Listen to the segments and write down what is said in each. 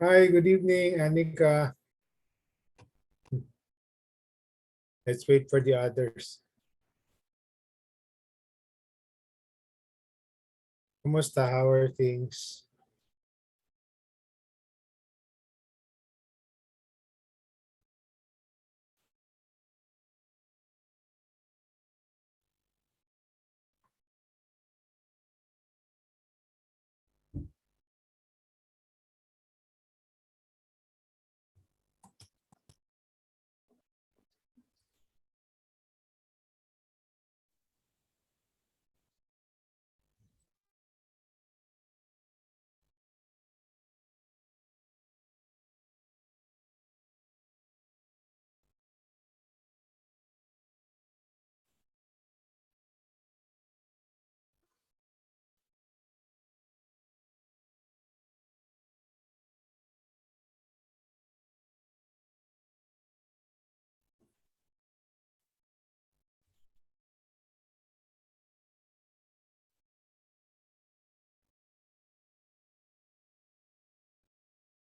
Hi, good evening, Anika. Let's wait for the others. Kumusta? How are things?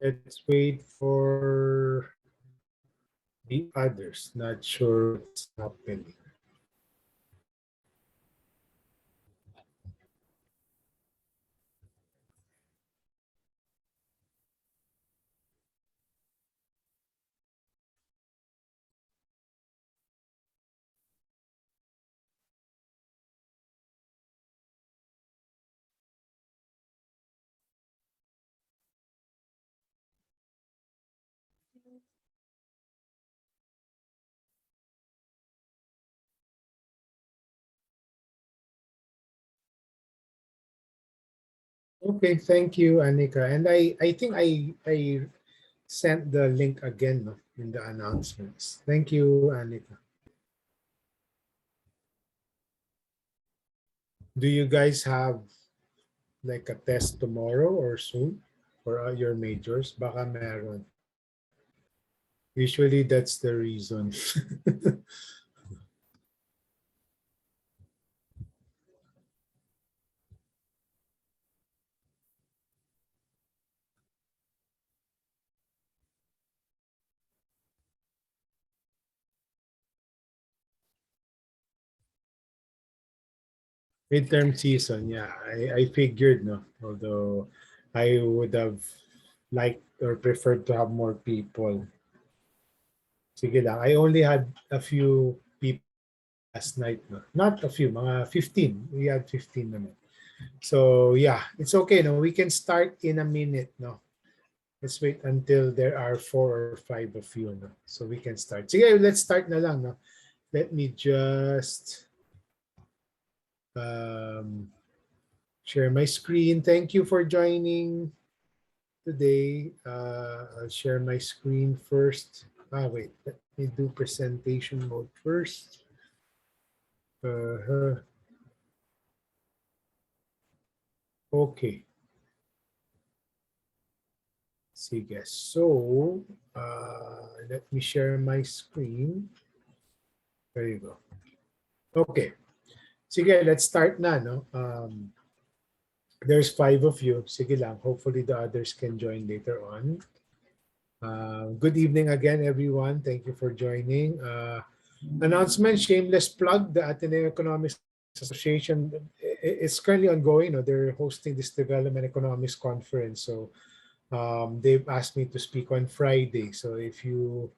Let's wait for the others. Not sure what's happening. Okay, thank you, Anika. And I think I sent the link again, no, in the announcements. Thank you, Anika. Do you guys have like a test tomorrow or soon for your majors? Baka meron. Usually that's the reason. Midterm season, yeah. I figured, no. Although I would have liked or preferred to have more people. Sige lang. I only had a few people last night, no. Not a few, mga 15. We had 15 naman. So yeah, it's okay, no. We can start in a minute, no. Let's wait until there are 4 or 5 of you, no. So we can start. Sige, let's start na lang, no. Let me just um, share my screen. Thank you for joining today. I'll share my screen first. Wait, let me do presentation mode first. Uh, okay. Sige. So, let me share my screen. There you go. Okay. Sige, let's start na, no? There's 5 of you. Sige lang. Hopefully the others can join later on. Good evening again, everyone. Thank you for joining. Announcement, shameless plug, the Ateneo Economics Association is currently ongoing. They're hosting this Development Economics Conference. So they've asked me to speak on Friday. So if you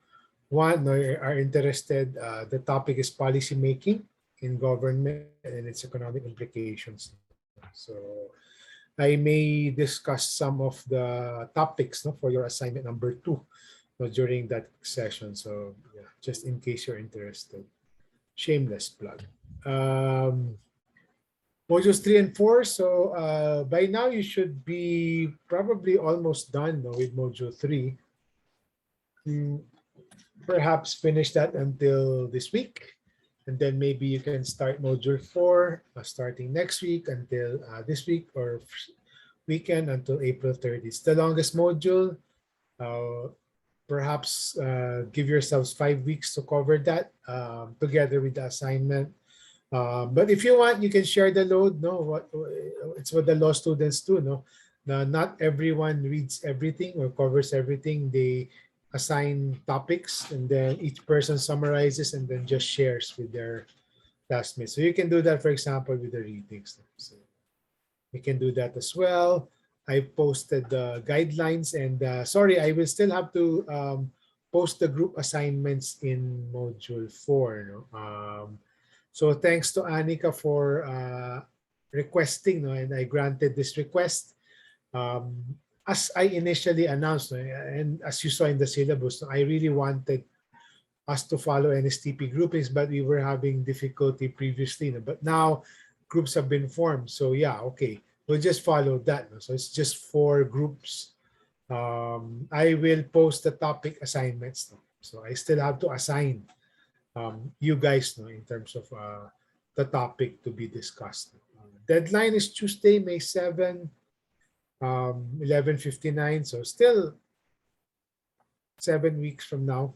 want or are interested, the topic is policy making in government and its economic implications. So I may discuss some of the topics, no, for your assignment number 2, no, during that session. So yeah, just in case you're interested. Shameless plug. Modules 3 and 4. So by now you should be probably almost done, no, with module 3. Perhaps finish that until this week. And then maybe you can start module 4 starting next week until this week, or weekend until April 30th. It's the longest module. Perhaps give yourselves 5 weeks to cover that together with the assignment. But if you want, you can share the load. No, what it's what the law students do. No, not everyone reads everything or covers everything. They assign topics and then each person summarizes and then just shares with their classmates. So you can do that, for example, with the readings. So we can do that as well. I posted the guidelines and sorry, I will still have to post the group assignments in module 4. No? So thanks to Anika for requesting, no? And I granted this request. As I initially announced, no? And as you saw in the syllabus, no? I really wanted us to follow NSTP groupings, but we were having difficulty previously. No? But now groups have been formed. So yeah, okay. We'll just follow that. No? So it's just 4 groups. I will post the topic assignments. No? So I still have to assign you guys know in terms of the topic to be discussed. Deadline is Tuesday, May 7, 11:59. So still 7 weeks from now.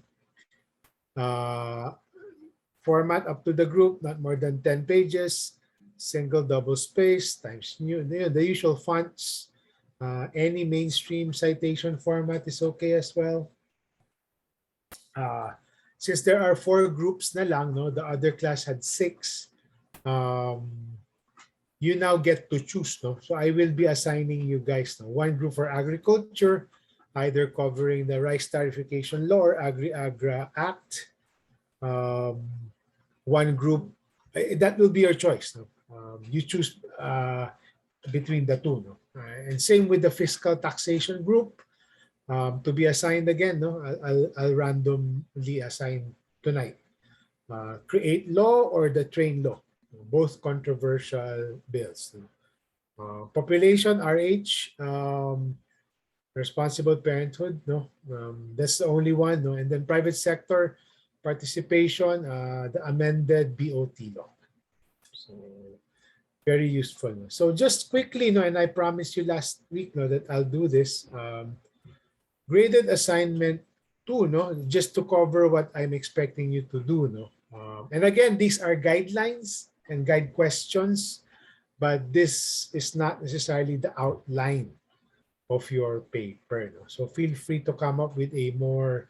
Format up to the group, not more than 10 pages, single double space, times new, the usual fonts. Any mainstream citation format is okay as well. Since there are 4 groups na lang, no, the other class had 6. You now get to choose. No? So I will be assigning you guys no, 1 group for agriculture, either covering the Rice Tarification Law or Agri-Agra Act. 1 group, that will be your choice. No? You choose between the 2. No? And same with the fiscal taxation group. To be assigned again, no, I'll randomly assign tonight. Create law or the train law, both controversial bills. Population, RH, responsible parenthood, no, that's the only one, no, and then private sector participation, the amended BOT law. So very useful. No? So just quickly, no, and I promised you last week, no, that I'll do this. Graded assignment 2, no, just to cover what I'm expecting you to do, no. And again, these are guidelines and guide questions, but this is not necessarily the outline of your paper. No? So feel free to come up with a more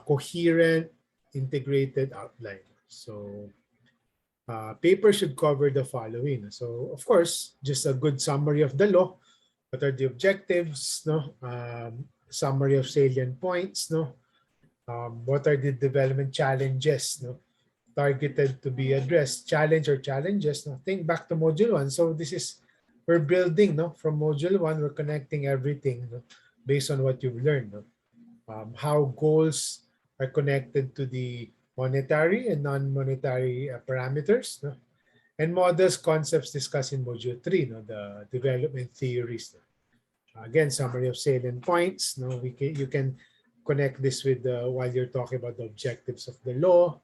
coherent, integrated outline. So paper should cover the following. So of course, just a good summary of the law. What are the objectives? No. Summary of salient points, no? What are the development challenges, no? Targeted to be addressed, challenge or challenges, no? Think back to module 1. So this is, we're building, no? From module 1, we're connecting everything, no? Based on what you've learned, no? How goals are connected to the monetary and non-monetary parameters, no? And models, concepts discussed in module 3, no? The development theories, no? Again, summary of salient points. No, you can connect this with while you're talking about the objectives of the law,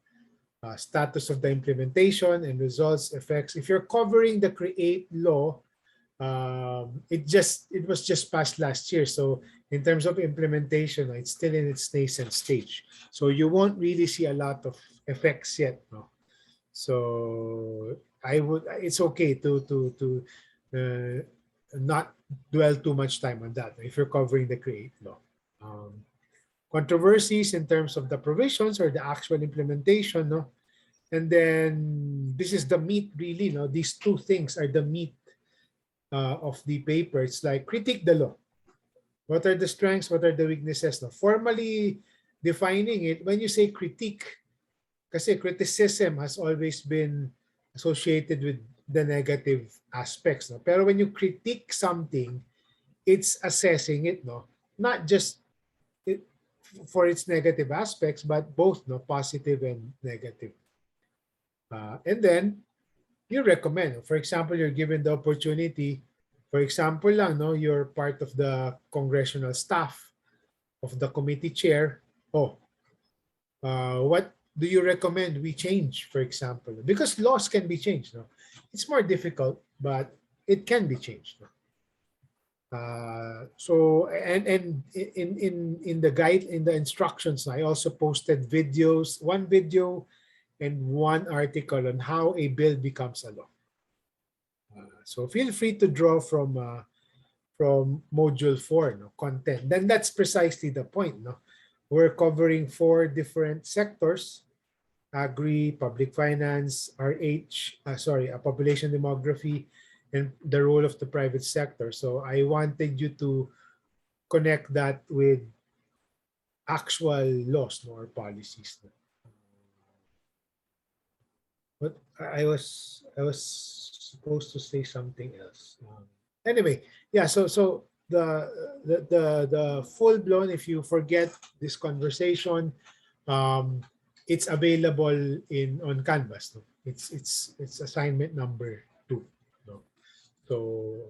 status of the implementation and results, effects. If you're covering the create law, it was just passed last year. So in terms of implementation, it's still in its nascent stage. So you won't really see a lot of effects yet. No? So it's okay to not dwell too much time on that if you're covering the create law. Controversies in terms of the provisions or the actual implementation, no? And then this is the meat really, no? These 2 things are the meat of the paper. It's like critique the law. What are the strengths? What are the weaknesses? No? Formally defining it, when you say critique, kasi criticism has always been associated with the negative aspects. No? Pero when you critique something, it's assessing it, no? Not just for its negative aspects, but both, no, positive and negative. And then you recommend. For example, you're given the opportunity. For example, lang, no, you're part of the congressional staff of the committee chair. What do you recommend we change, for example? Because laws can be changed. No? It's more difficult, but it can be changed. No? So in the guide, in the instructions, I also posted videos, 1 video and 1 article on how a bill becomes a law. So feel free to draw from from module 4, no, content. Then that's precisely the point. No? We're covering 4 different sectors: agri, public finance, population demography, and the role of the private sector. So I wanted you to connect that with actual laws, no, or policies. No? But I was supposed to say something else. Anyway, yeah. So the full blown. If you forget this conversation, um, it's available in on Canvas. No? It's assignment number 2. No? So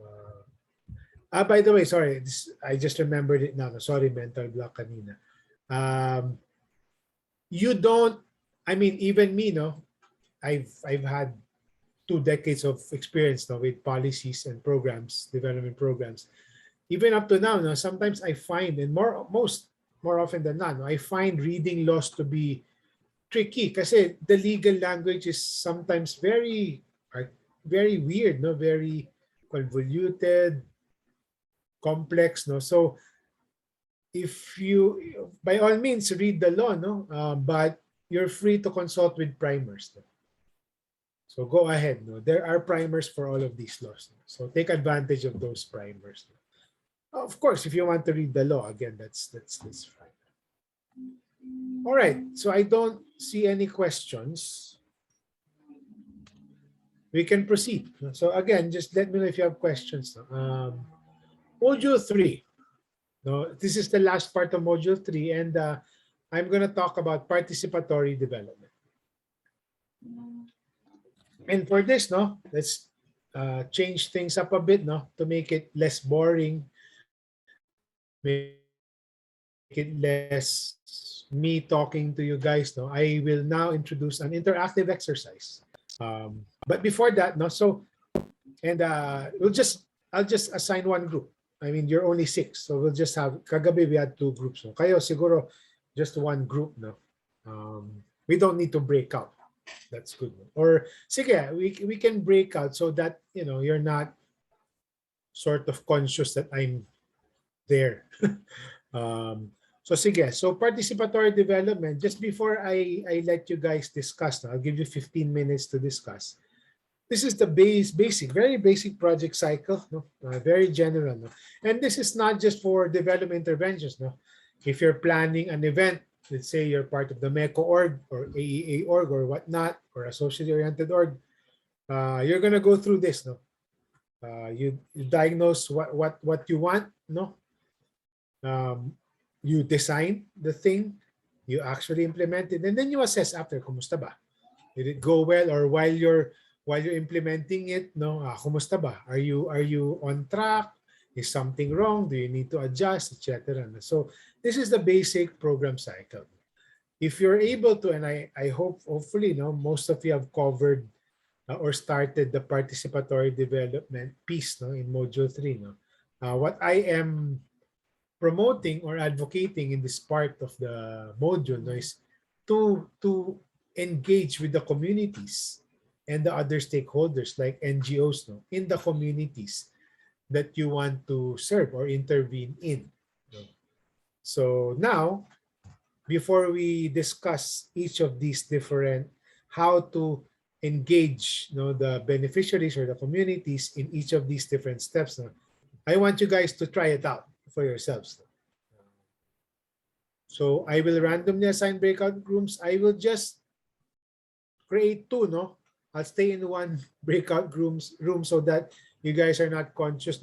by the way, sorry, I just remembered it now. No? Sorry, mental block kanina. You don't. I mean, even me, no. I've had 2 decades of experience now with policies and programs, development programs. Even up to now, no, sometimes I find, and more often than not, no, I find reading laws to be tricky kasi the legal language is sometimes very weird, no, very convoluted, complex, no. So if you, by all means, read the law, no, but you're free to consult with primers. No? So go ahead. No? There are primers for all of these laws. No? So take advantage of those primers. No? Of course, if you want to read the law, again, that's fine. All right. So I don't see any questions. We can proceed. So again, just let me know if you have questions. Module 3. No, this is the last part of Module 3, and I'm going to talk about participatory development. And for this, no, let's change things up a bit, no, to make it less boring, make it less me talking to you guys. No, I will now introduce an interactive exercise. But before that, no, so and I'll just assign one group. I mean, you're only 6, so we'll just have kagabi we had 2 groups. So kayo siguro just one group, no. We don't need to break out. That's good. Or sige, we can break out so that you're not sort of conscious that I'm there. So sige, so participatory development. Just before I let you guys discuss, I'll give you 15 minutes to discuss. This is the basic, very basic project cycle, no? Very general. No? And this is not just for development interventions. No? If you're planning an event, let's say you're part of the MECO org or AEA org or whatnot, or a socially oriented org, you're going to go through this. No? You diagnose what you want. No? You design the thing, you actually implement it, and then you assess after, kumusta ba? Did it go well? Or while you're implementing it, no, kumusta ba? Are you on track? Is something wrong? Do you need to adjust, etc.? So this is the basic program cycle. If you're able to, and I hopefully, most of you have covered or started the participatory development piece, in module 3. What I am promoting or advocating in this part of the module is to engage with the communities and the other stakeholders like NGOs in the communities that you want to serve or intervene in. So now, before we discuss each of these different, how to engage the beneficiaries or the communities in each of these different steps, I want you guys to try it out for yourselves. So I will randomly assign breakout rooms. I will just create 2, I'll stay in one breakout room so that you guys are not conscious,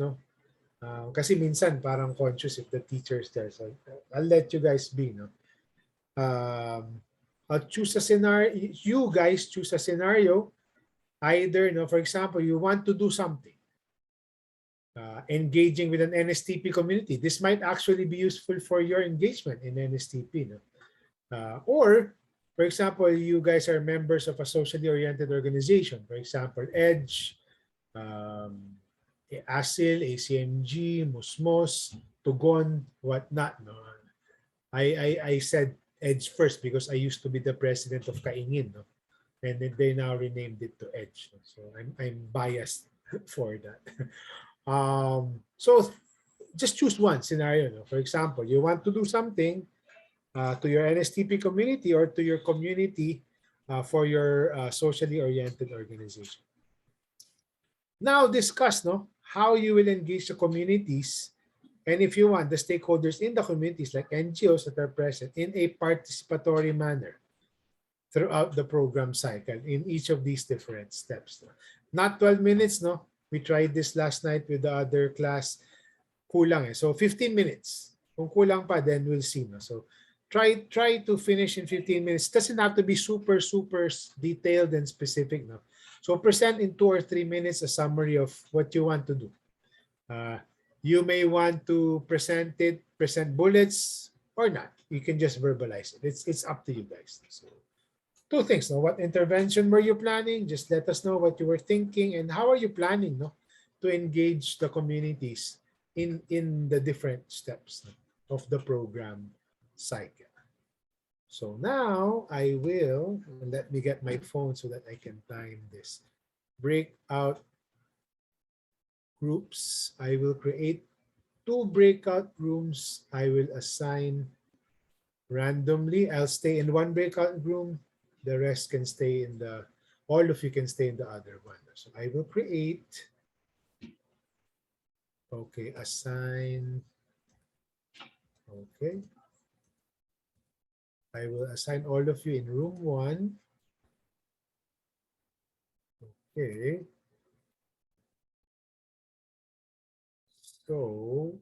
kasi minsan parang conscious if the teacher's there. So I'll let you guys be, I'll choose a scenario. You guys choose a scenario. Either, for example, you want to do something. Engaging with an NSTP community. This might actually be useful for your engagement in NSTP. Or, for example, you guys are members of a socially oriented organization. For example, EDGE, ASIL, ACMG, Musmos, Tugon, whatnot. I said EDGE first because I used to be the president of Kaingin. And then they now renamed it to EDGE. So I'm biased for that. So just choose one scenario. No? For example, you want to do something to your NSTP community or to your community for your socially oriented organization. Now discuss how you will engage the communities and if you want the stakeholders in the communities like NGOs that are present in a participatory manner throughout the program cycle in each of these different steps. Not 12 minutes, no? We tried this last night with the other class. Kulang eh. So 15 minutes. Kung kulang pa, then we'll see. No? So try to finish in 15 minutes. It doesn't have to be super detailed and specific. No? So present in 2 or 3 minutes a summary of what you want to do. Uh, you may want to present bullets or not. You can just verbalize it. It's up to you guys. So two things. No? What intervention were you planning? Just let us know what you were thinking and how are you planning to engage the communities in the different steps of the program cycle. So now I will, let me get my phone so that I can time this. Breakout groups. I will create 2 breakout rooms. I will assign randomly. I'll stay in one breakout room. The rest can stay in all of you can stay in the other one. So I will create, okay, assign, okay. I will assign all of you in room 1. Okay. So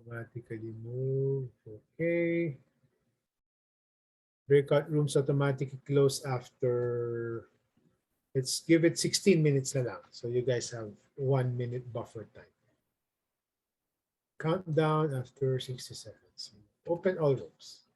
automatically move. Okay. Breakout rooms automatically close after, let's give it 16 minutes na lang. So you guys have 1 minute buffer time. Countdown after 60 seconds. Open all rooms.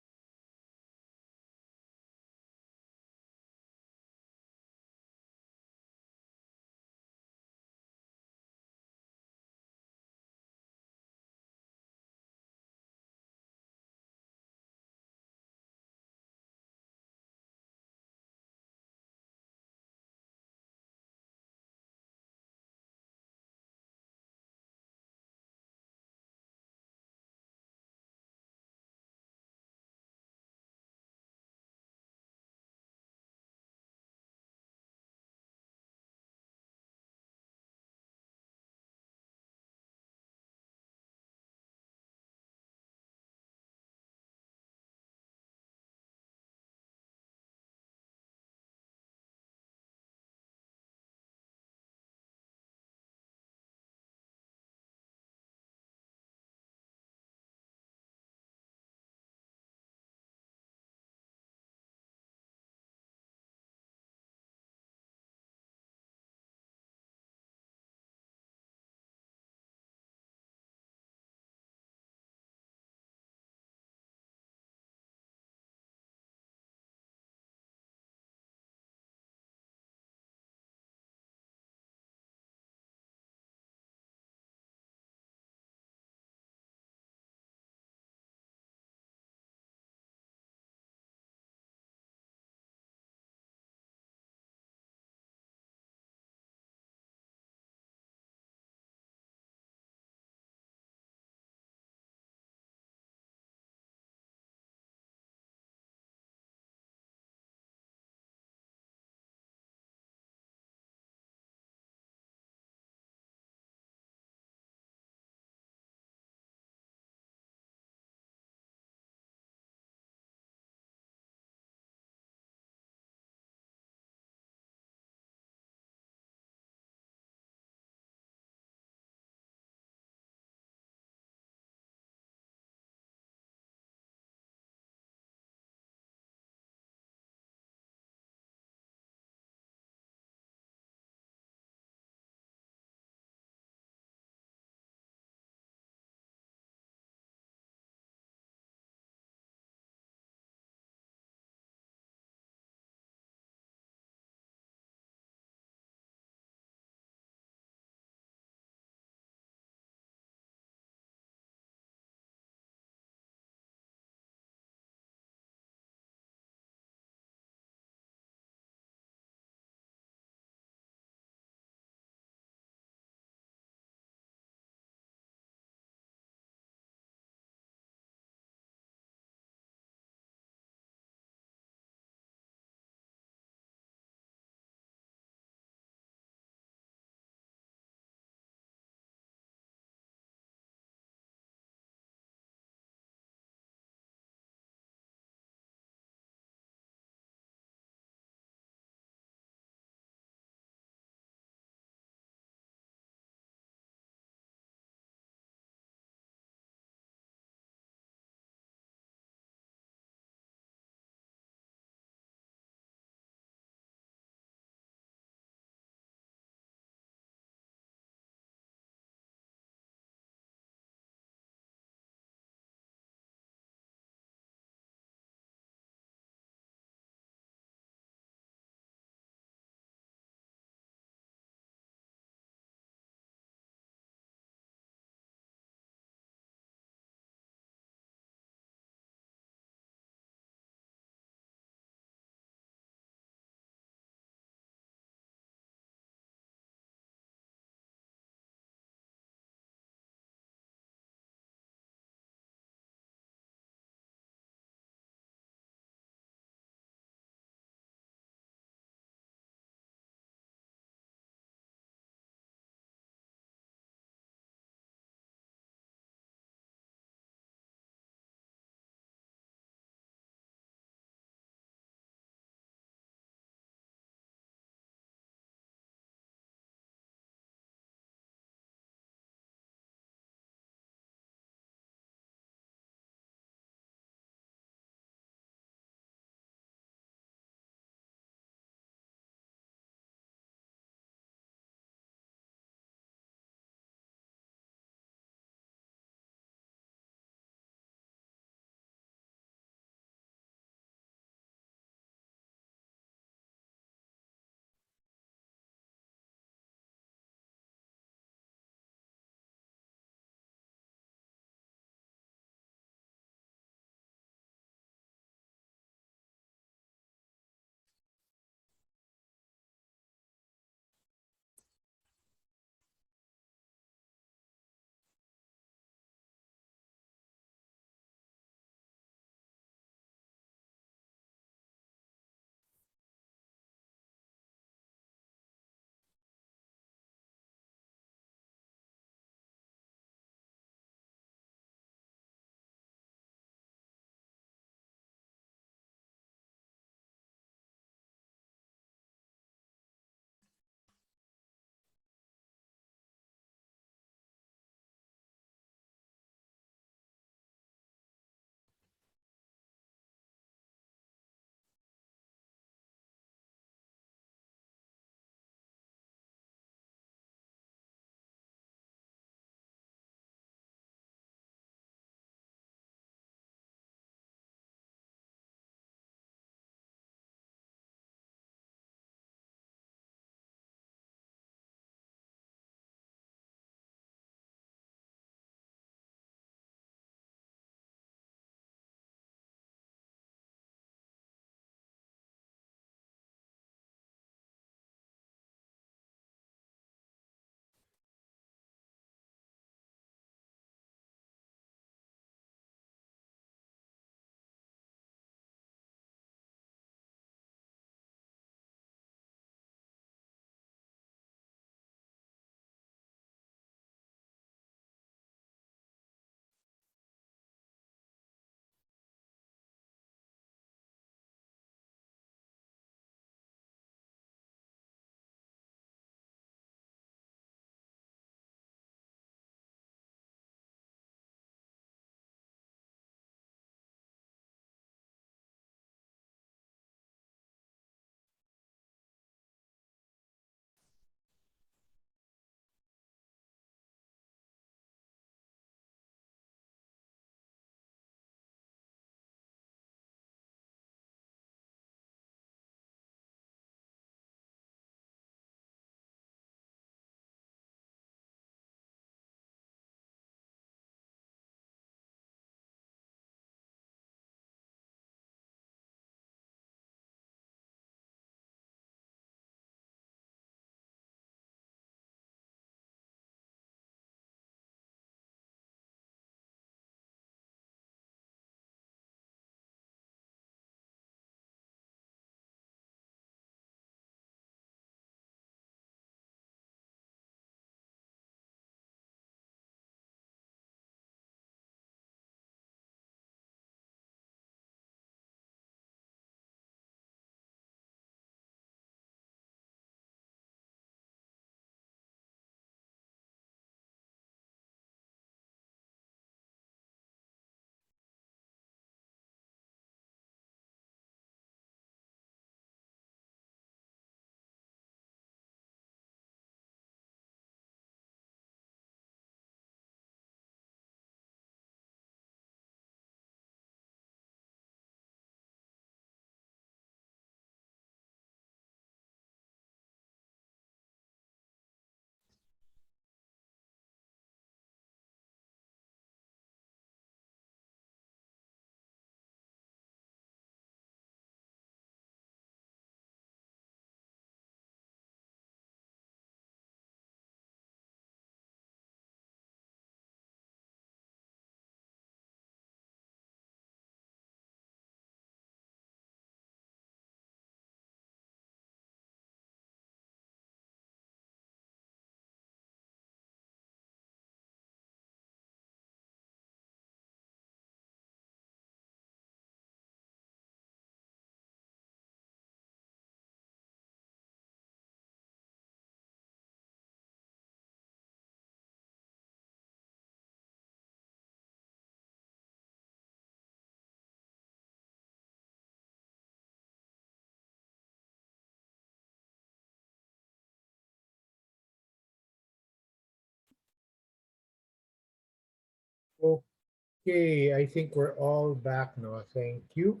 Okay, I think we're all back now. Thank you.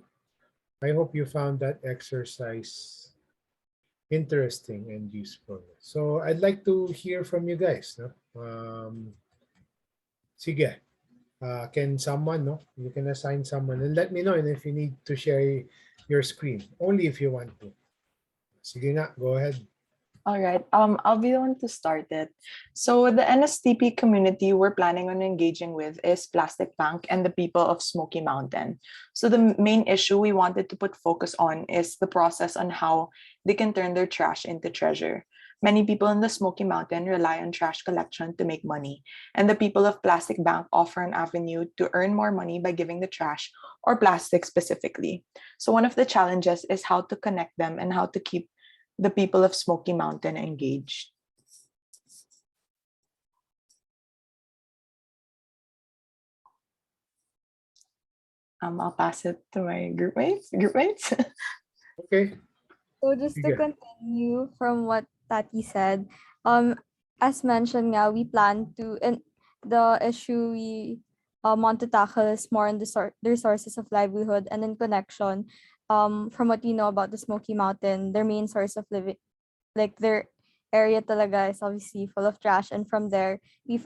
I hope you found that exercise interesting and useful. So I'd like to hear from you guys. No? Sige, can someone, no? You can assign someone and let me know and if you need to share your screen. Only if you want to. Sige nga, go ahead. All right. I'll be the one to start it. So the NSTP community we're planning on engaging with is Plastic Bank and the people of Smoky Mountain. So the main issue we wanted to put focus on is the process on how they can turn their trash into treasure. Many people in the Smoky Mountain rely on trash collection to make money, and the people of Plastic Bank offer an avenue to earn more money by giving the trash or plastic specifically. So one of the challenges is how to connect them and how to keep the people of Smoky Mountain engaged. I'll pass it to my group mates. Okay. So just to Sige. continue from what Tati said, as mentioned nga, we plan to, and the issue we want to tackle is more on their sources of livelihood and in connection. From what we know about the Smoky Mountain, their main source of living, like their area talaga is obviously full of trash, and from there we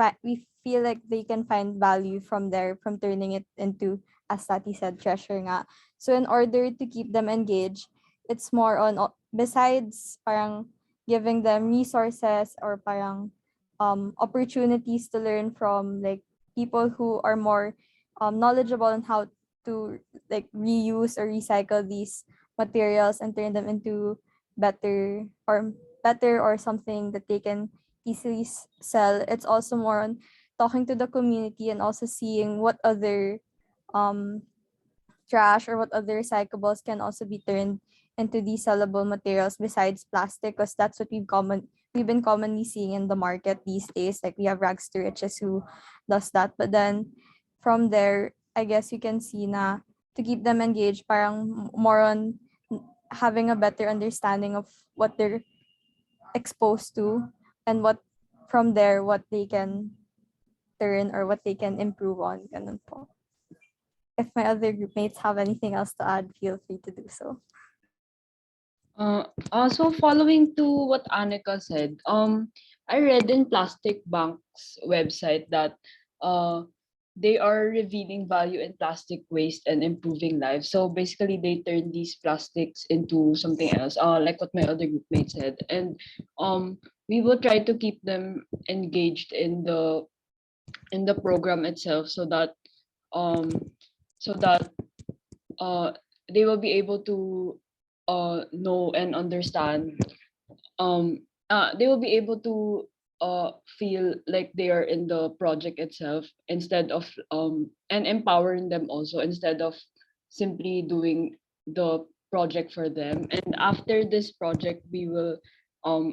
feel like they can find value from there, from turning it into, as Tati said, treasure nga. So in order to keep them engaged, it's more on besides parang giving them resources or parang opportunities to learn from like people who are more knowledgeable on how to like reuse or recycle these materials and turn them into better or something that they can easily sell. It's also more on talking to the community and also seeing what other um trash or what other recyclables can also be turned into these sellable materials besides plastic, because that's what we've been commonly seeing in the market these days. Like we have rags to riches who does that. But then from there, I guess you can see na to keep them engaged, parang more on having a better understanding of what they're exposed to and what from there what they can turn or what they can improve on. Ganun po. If my other group mates have anything else to add, feel free to do so. Also following to what Annika said, I read in Plastic Bank's website that they are revealing value in plastic waste and improving lives. So basically, they turn these plastics into something else, like what my other group mate said, and we will try to keep them engaged in the program itself, so that um so that they will be able to know and understand. They will be able to feel like they are in the project itself, instead of and empowering them also, instead of simply doing the project for them. And after this project, we will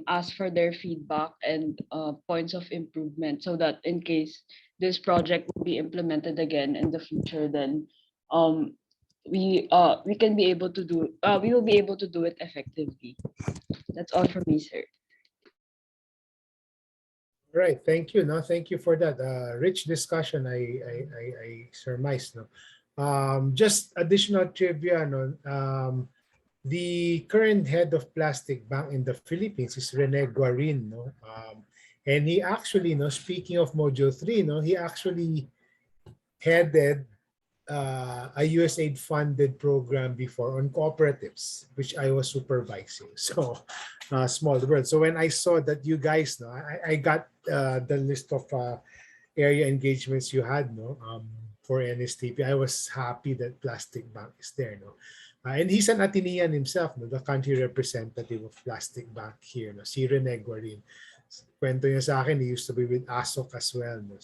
ask for their feedback and points of improvement, so that in case this project will be implemented again in the future, then um we can be able to do we will be able to do it effectively. That's all from me, sir. Right. Thank you. No, thank you for that rich discussion. I surmise. No, just additional trivia. No, the current head of Plastic Bank in the Philippines is Rene Guarin. No, and he actually, no, speaking of Module 3, no, he actually headed a USAID funded program before on cooperatives, which I was supervising. So small world. So when I saw that you guys, no, I got the list of area engagements you had, no, for NSTP. I was happy that Plastic Bank is there, no. And he's an Atenean himself, no, the country representative of Plastic Bank here, no, si Rene Guarin. Kwento niya sa akin, he used to be with ASOC as well, no.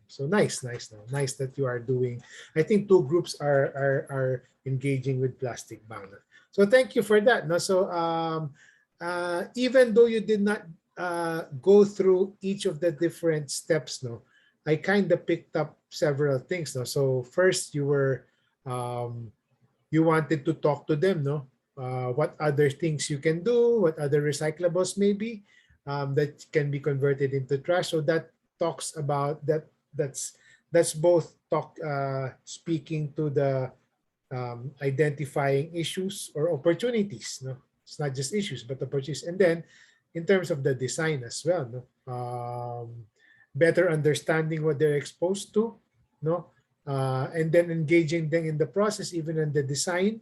So nice, no? Nice that you are doing. I think two groups are engaging with Plastic Bank. So thank you for that. No, so even though you did not go through each of the different steps, no, I kind of picked up several things. No, so first you wanted to talk to them, no, what other things you can do, what other recyclables maybe that can be converted into trash. So that talks about that. That's both speaking to the identifying issues or opportunities. No, it's not just issues but opportunities. And then in terms of the design as well, no, better understanding what they're exposed to, no, and then engaging them in the process, even in the design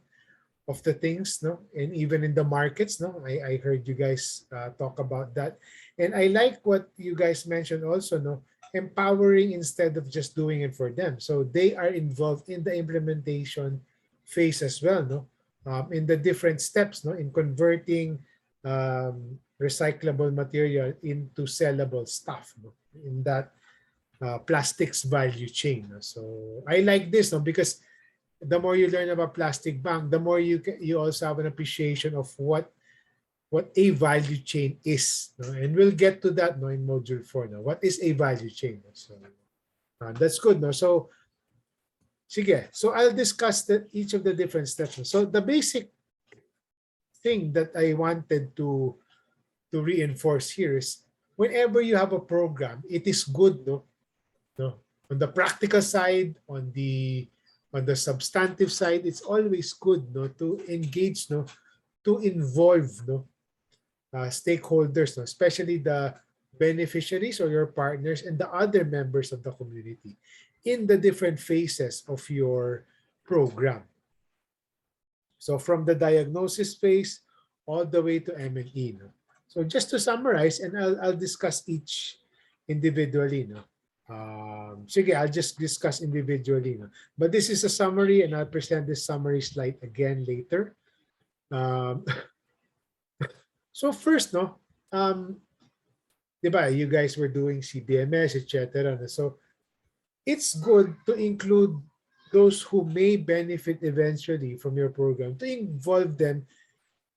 of the things, no, and even in the markets, no. I heard you guys talk about that, and I like what you guys mentioned also, no, empowering instead of just doing it for them. So they are involved in the implementation phase as well, no, in the different steps, no, in converting recyclable material into sellable stuff, no, in that plastics value chain. No? So I like this, no, because the more you learn about plastic bank, the more you also have an appreciation of what a value chain is. No? And we'll get to that, no, in module 4. No? What is a value chain? No? So that's good. No? So sige. So I'll discuss each of the different steps. No? So the basic thing that I wanted to reinforce here is whenever you have a program, it is good, no, no, on the practical side, on the substantive side, it's always good, no, to engage, no, to involve, no, stakeholders, no, especially the beneficiaries or your partners and the other members of the community in the different phases of your program. So from the diagnosis phase all the way to M&E. No? So just to summarize, and I'll discuss each individually. No? Sige, I'll just discuss individually. No? But this is a summary, and I'll present this summary slide again later. So first, no, diba, you guys were doing CBMS, etc. So it's good to include those who may benefit eventually from your program, to involve them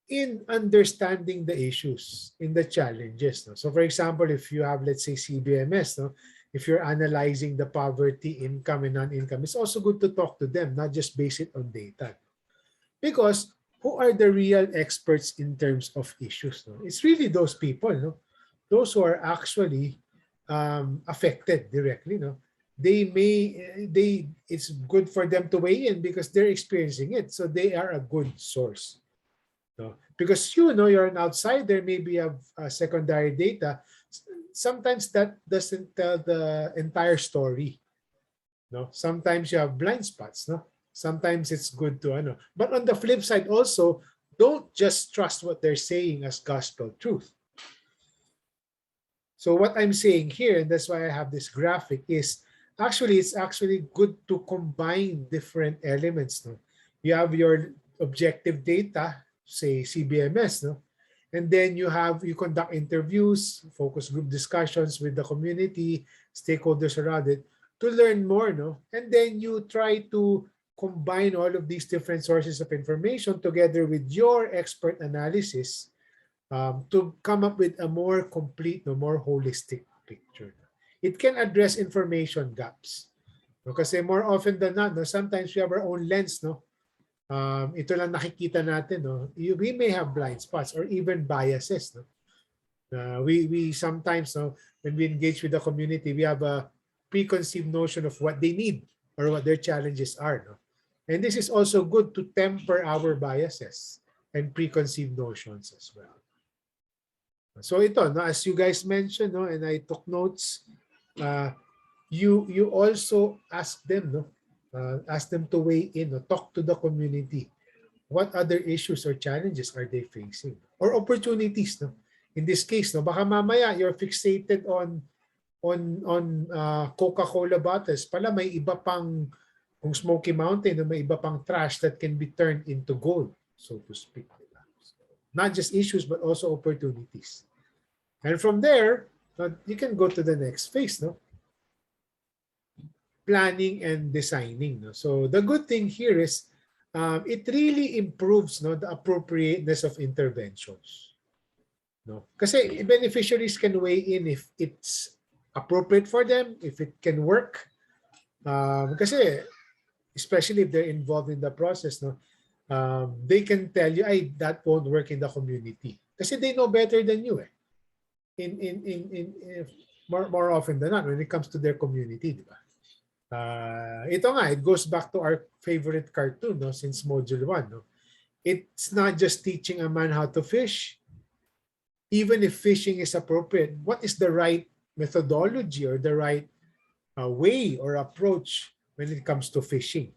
in understanding the issues, in the challenges. No? So for example, if you have, let's say, CBMS, no? If you're analyzing the poverty, income, and non-income, it's also good to talk to them, not just base it on data. Because who are the real experts in terms of issues? No? It's really those people, no? Those who are actually affected directly. No? It's good for them to weigh in because they're experiencing it. So they are a good source. No? Because you're an outsider, maybe you have secondary data. Sometimes that doesn't tell the entire story. No? Sometimes you have blind spots. No? Sometimes it's good to But on the flip side also, don't just trust what they're saying as gospel truth. So what I'm saying here, and that's why I have this graphic, is it's actually good to combine different elements. No? You have your objective data, say CBMS, no? And then you conduct interviews, focus group discussions with the community, stakeholders around it to learn more, no? And then you try to combine all of these different sources of information together with your expert analysis to come up with a more complete, no, more holistic picture. It can address information gaps. No? Kasi more often than not, no, sometimes we have our own lens, no? Ito lang nakikita natin, no? We may have blind spots or even biases. No? We sometimes, no, when we engage with the community, we have a preconceived notion of what they need or what their challenges are. No? And this is also good to temper our biases and preconceived notions as well. So ito, no, as you guys mentioned, no, and I took notes, you also ask them, no, ask them to weigh in, no, talk to the community. What other issues or challenges are they facing? Or opportunities, no? In this case, no, baka mamaya you're fixated on Coca-Cola bottles. Pala may iba pang, kung Smoky Mountain, no, may iba pang trash that can be turned into gold, so to speak. Not just issues, but also opportunities. And from there, you can go to the next phase, no? Planning and designing. No? So the good thing here is it really improves, no, the appropriateness of interventions. No? Kasi beneficiaries can weigh in if it's appropriate for them, if it can work. Kasi especially if they're involved in the process, no, they can tell you, that won't work in the community. Kasi they know better than you. In more often than not when it comes to their community, di ba? Ito nga, it goes back to our favorite cartoon, no, since module 1. No? It's not just teaching a man how to fish. Even if fishing is appropriate, what is the right methodology or the right way or approach when it comes to fishing?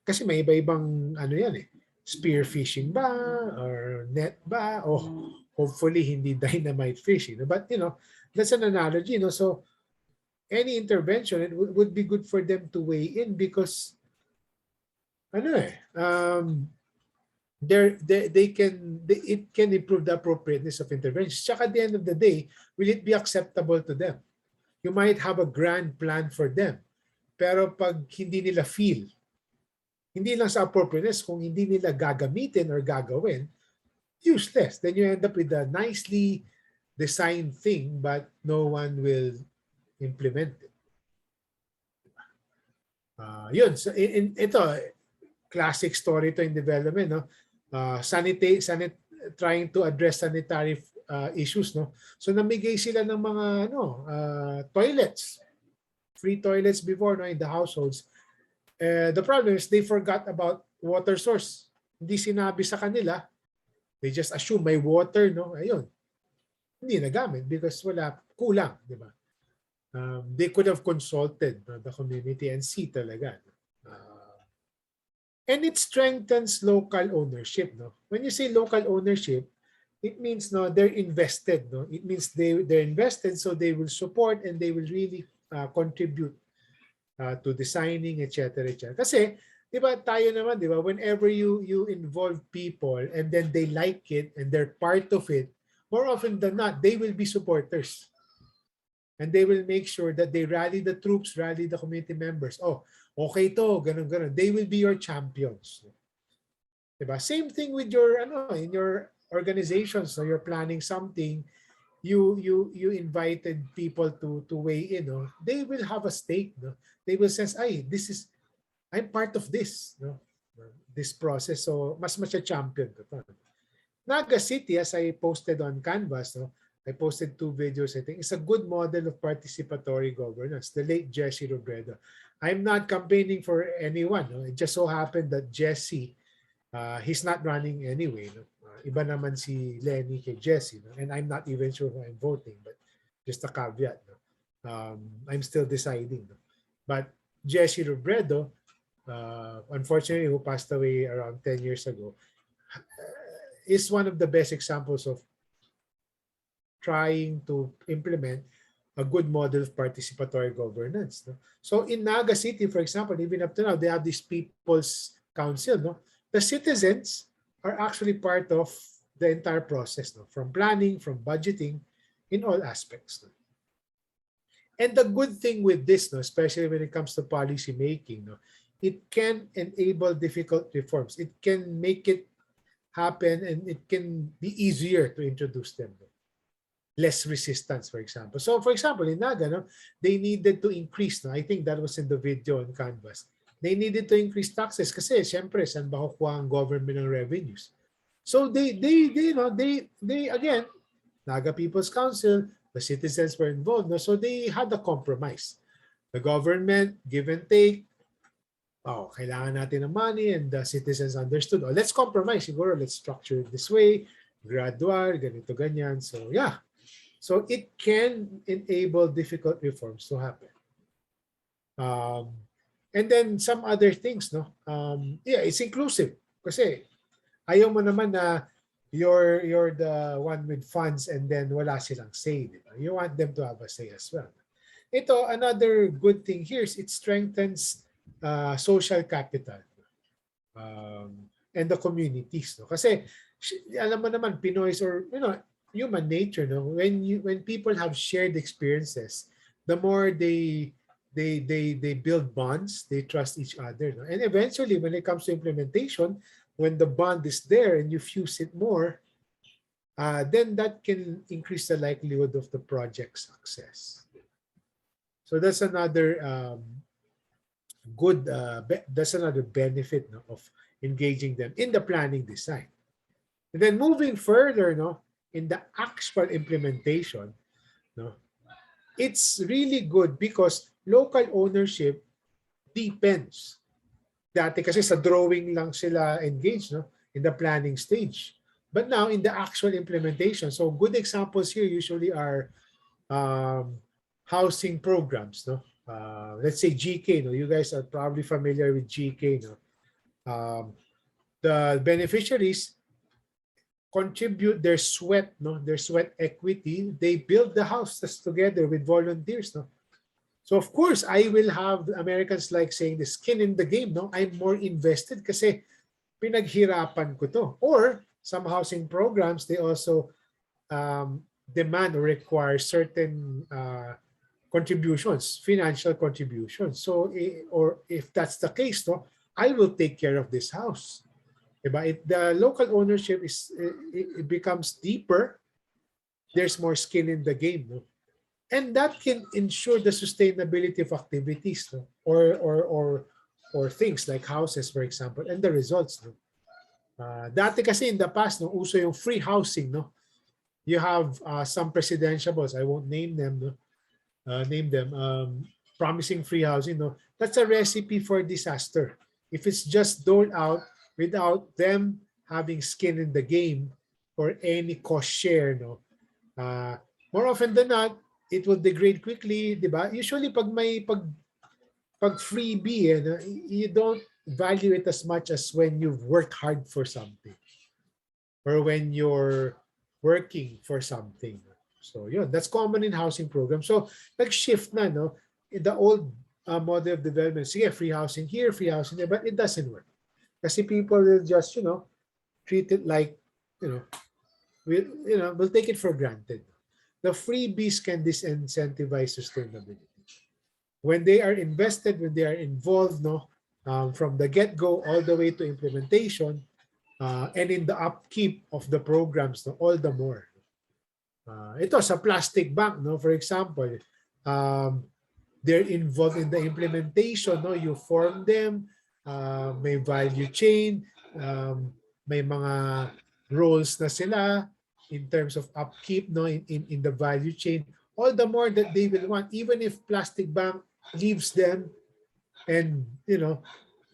Kasi may iba-ibang ano yan eh. Spear fishing ba? Or net ba? O hopefully hindi dynamite fishing. But that's an analogy. So any intervention, it would be good for them to weigh in because it can improve the appropriateness of intervention. Tsaka at the end of the day, will it be acceptable to them? You might have a grand plan for them. Pero pag hindi nila feel, hindi lang sa appropriateness, kung hindi nila gagamitin or gagawin, useless. Then you end up with a nicely designed thing but no one will implement it. Yun. So, ito, classic story to in development. No? Trying to address sanitary issues. No? So namigay sila ng mga toilets. Free toilets before in the households. The problem is they forgot about water source. Hindi sinabi sa kanila. They just assume may water. No? Ayun. Hindi nagamit because wala, kulang. Di ba? They could have consulted the community and see talaga. And it strengthens local ownership. No? When you say local ownership, it means they're invested. No? It means they're invested so they will support and they will really contribute to designing, etc. etc. Kasi, di ba tayo naman, di ba, whenever you involve people and then they like it and they're part of it, more often than not, they will be supporters. And they will make sure that they rally the troops, rally the community members. Oh, okay to, ganun. They will be your champions. Diba? Same thing with your in your organizations. So you're planning something, you invited people to weigh in. No? They will have a stake. No? They will say, I'm part of this. No? This process. So mas a champion. Naga City, as I posted on Canvas, no? I posted 2 videos, I think. It's a good model of participatory governance, the late Jesse Robredo. I'm not campaigning for anyone. No? It just so happened that Jesse, he's not running anyway. No? Iba naman si Lenny kay Jesse. No? And I'm not even sure who I'm voting, but just a caveat. No? I'm still deciding. No? But Jesse Robredo, unfortunately, who passed away around 10 years ago, is one of the best examples of trying to implement a good model of participatory governance. No? So in Naga City, for example, even up to now, they have this People's Council. No? The citizens are actually part of the entire process, no? From planning, from budgeting, in all aspects. No? And the good thing with this, no, especially when it comes to policy making, no, it can enable difficult reforms. It can make it happen and it can be easier to introduce them. No? Less resistance, for example. So, for example, in Naga, no, they needed to increase. No, I think that was in the video on Canvas. They needed to increase taxes kasi, syempre, saan ba kukuha ang government ng revenues? So, they again, Naga People's Council, the citizens were involved. No? So, they had a compromise. The government, give and take, kailangan natin ng money, and the citizens understood, let's compromise. Siguro, let's structure it this way, gradual, ganito, ganyan. So, yeah. So it can enable difficult reforms to happen. And then some other things, no? It's inclusive. Kasi ayaw mo naman na you're the one with funds and then wala silang say. Diba? You want them to have a say as well. Ito, another good thing here is it strengthens social capital and the communities. No? Kasi alam mo naman, Pinoys or, human nature, no? When people have shared experiences, the more they build bonds, they trust each other, no? And eventually, when it comes to implementation, when the bond is there and you fuse it more, then that can increase the likelihood of the project success. So that's another that's another benefit, no, of engaging them in the planning design. And then moving further, no, in the actual implementation, no, it's really good because local ownership deepens. Dati kasi sa drawing lang sila engaged, no, in the planning stage. But now in the actual implementation, so good examples here usually are housing programs, no. Let's say GK, no. You guys are probably familiar with GK, no. The beneficiaries contribute their sweat, no, their sweat equity. They build the houses together with volunteers, no. So of course, I will have Americans like saying the skin in the game, no. I'm more invested kasi pinaghirapan ko to. Or some housing programs, they also demand or require certain contributions, financial contributions. So, or if that's the case, no, I will take care of this house. Diba? The local ownership it becomes deeper. There's more skin in the game, no? And that can ensure the sustainability of activities, no? Or things like houses, for example, and the results, no? Dati kasi in the past, no, uso yung free housing, no? You have some presidentiables, I won't name them, no? Promising free housing, no? That's a recipe for disaster. If it's just doled out without them having skin in the game or any cost share, no? More often than not, it will degrade quickly, di ba? Usually pag freebie, no, you don't value it as much as when you've worked hard for something or when you're working for something. So yun, that's common in housing programs. So nag-shift na, no? In the old model of development, sige, free housing here, free housing there, but it doesn't work. Kasi people will just, treat it like, we'll take it for granted. The freebies can disincentivize sustainability. When they are invested, when they are involved, no, from the get-go all the way to implementation, and in the upkeep of the programs, no, all the more. Ito sa plastic bank, no, for example, they're involved in the implementation, no, you form them, may value chain, may mga roles na sila in terms of upkeep, no, in the value chain. All the more that they will want, even if plastic bank leaves them, and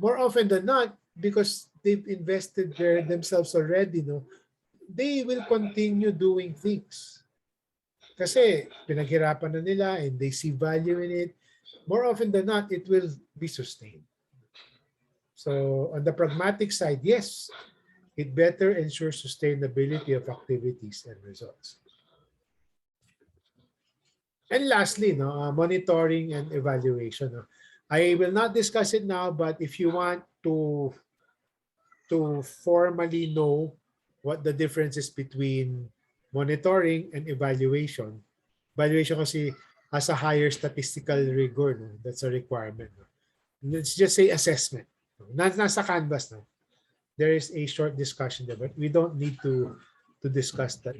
more often than not, because they've invested themselves already, no, they will continue doing things. Kasi pinaghirapan na nila and they see value in it. More often than not, it will be sustained. So on the pragmatic side, yes, it better ensures sustainability of activities and results. And lastly, no, monitoring and evaluation. No. I will not discuss it now, but if you want to formally know what the difference is between monitoring and evaluation. Evaluation kasi has a higher statistical rigor. No? That's a requirement. No? Let's just say assessment. No? Nasa Canvas. No? There is a short discussion there, but we don't need to discuss that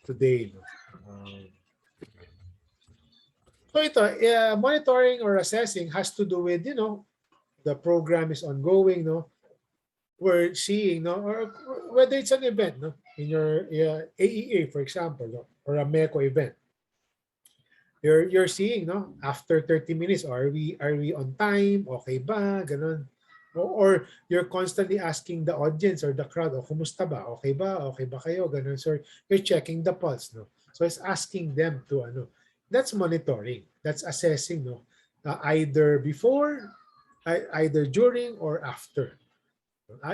today. No? So ito, monitoring or assessing has to do with, the program is ongoing, no? We're seeing, no, or whether it's an event, no, in your AEA, for example, no, or a MECO event, you're seeing, no, after 30 minutes, are we on time? Okay ba? Ganun. Or you're constantly asking the audience or the crowd, kumusta ba? Okay ba? Okay ba kayo? Ganun. So you're checking the pulse, no. So it's asking them to That's monitoring. That's assessing, no, either before, either during, or after.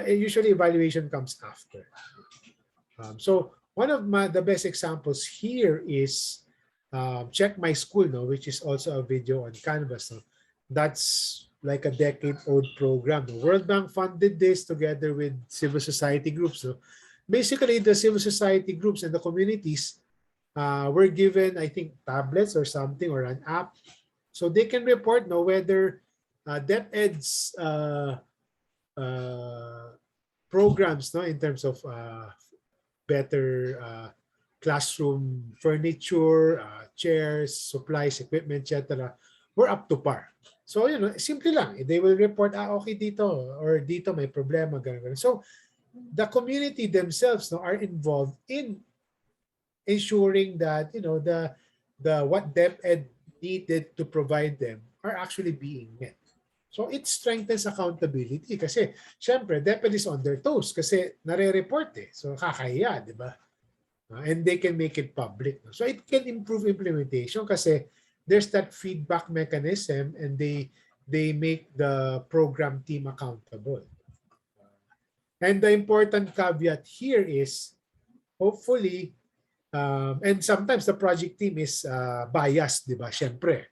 Usually evaluation comes after. So one of the best examples here is Check My School, no, which is also a video on Canvas. No? That's like a decade-old program. The World Bank funded this together with civil society groups. So basically, the civil society groups and the communities were given, I think, tablets or something, or an app, so they can report, no, whether DepEd's programs, no, in terms of better classroom furniture, chairs, supplies, equipment, etc., were up to par. So, simple lang. They will report, okay, dito, or dito may problema, ganun. So, the community themselves, no, are involved in ensuring that, the what DepEd needed to provide them are actually being met. So it strengthens accountability kasi syempre, DepEd is on their toes kasi nare-report eh. So kakahiya, di ba? And they can make it public. So it can improve implementation kasi there's that feedback mechanism and they make the program team accountable. And the important caveat here is hopefully, and sometimes the project team is biased, di ba? Syempre,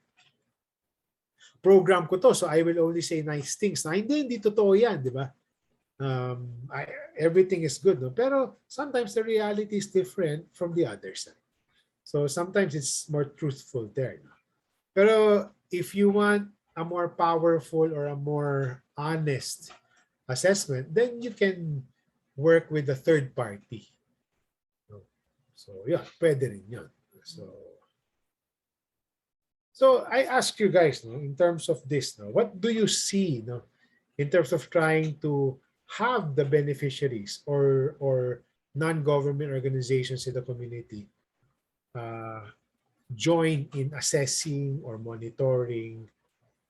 program ko to, so I will only say nice things. Na hindi totoo yan, di ba? Everything is good, no? Pero sometimes the reality is different from the other side. So sometimes it's more truthful there. No? Pero if you want a more powerful or a more honest assessment, then you can work with a third party. So yeah, pwede rin yun. So I ask you guys, no, in terms of this, no, what do you see, no, in terms of trying to have the beneficiaries or non-government organizations in the community join in assessing or monitoring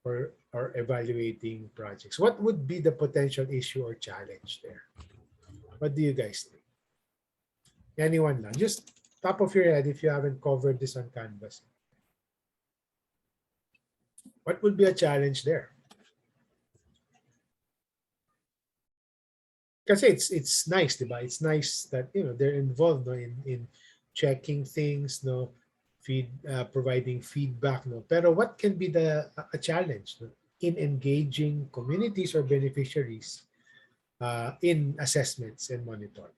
or evaluating projects? What would be the potential issue or challenge there? What do you guys think? Anyone lang? Just top of your head if you haven't covered this on Canvas. What would be a challenge there? Kasi it's nice, diba? It's nice that they're involved, no, in checking things, no, providing feedback, no. Pero what can be a challenge, no, in engaging communities or beneficiaries in assessments and monitoring?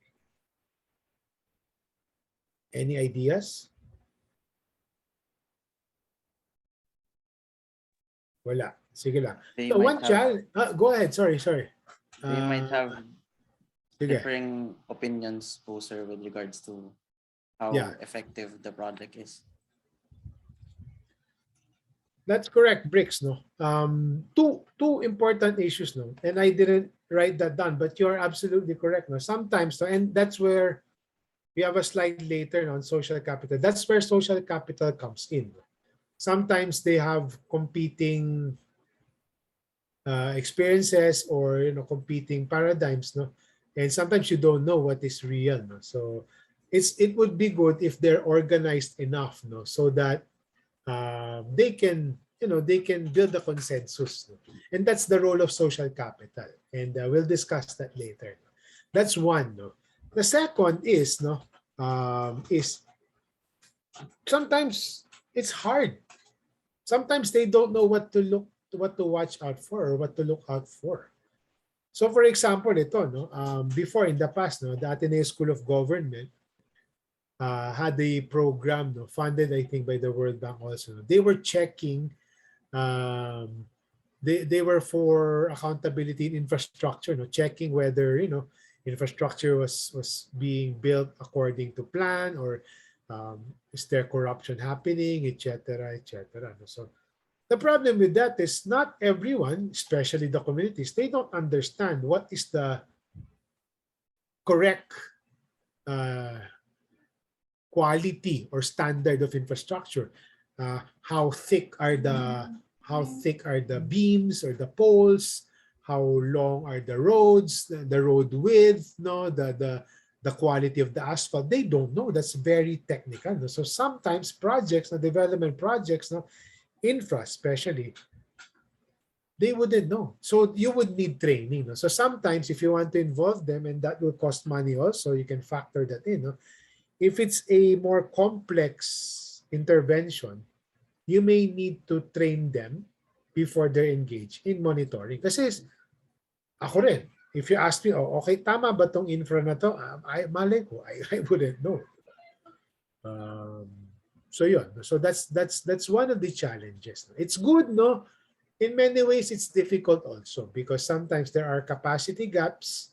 Any ideas? Wala. Sige lang. They So one might have challenge. Go ahead. Sorry. they might have Sige. differing opinions po, sir, with regards to how Yeah. effective the project is. That's correct, Bricks. No, two important issues. No, and I didn't write that down, but you're absolutely correct. No, sometimes, no, and that's where we have a slide later on social capital. That's where social capital comes in. Sometimes they have competing experiences or competing paradigms. No, and sometimes you don't know what is real. No, so it would be good if they're organized enough. No, so that they can build a consensus, and that's the role of social capital, and we'll discuss that later. That's one. No, the second is is sometimes it's hard. Sometimes they don't know what to watch out for or what to look out for. So for example, ito, no, before in the past, no, the Ateneo School of Government had a program, no, funded, I think, by the World Bank also. They were checking, they were for accountability in infrastructure, no, checking whether infrastructure was being built according to plan, or is there corruption happening, etc., etc. So the problem with that is not everyone, especially the communities, they don't understand what is the correct quality or standard of infrastructure. How thick are the beams or the poles? How long are the roads? The road width? No, the quality of the asphalt. They don't know. That's very technical. No? So sometimes projects, the development projects, no, infra especially, they wouldn't know. So you would need training. No? So sometimes if you want to involve them, and that will cost money also, you can factor that in. No? If it's a more complex intervention, you may need to train them before they're engaged in monitoring. Kasi ako rin, if you ask me, oh, okay, tama ba tong infra na to? Malay ko, I wouldn't know. So yun. So that's one of the challenges. It's good, no? In many ways, it's difficult also because sometimes there are capacity gaps,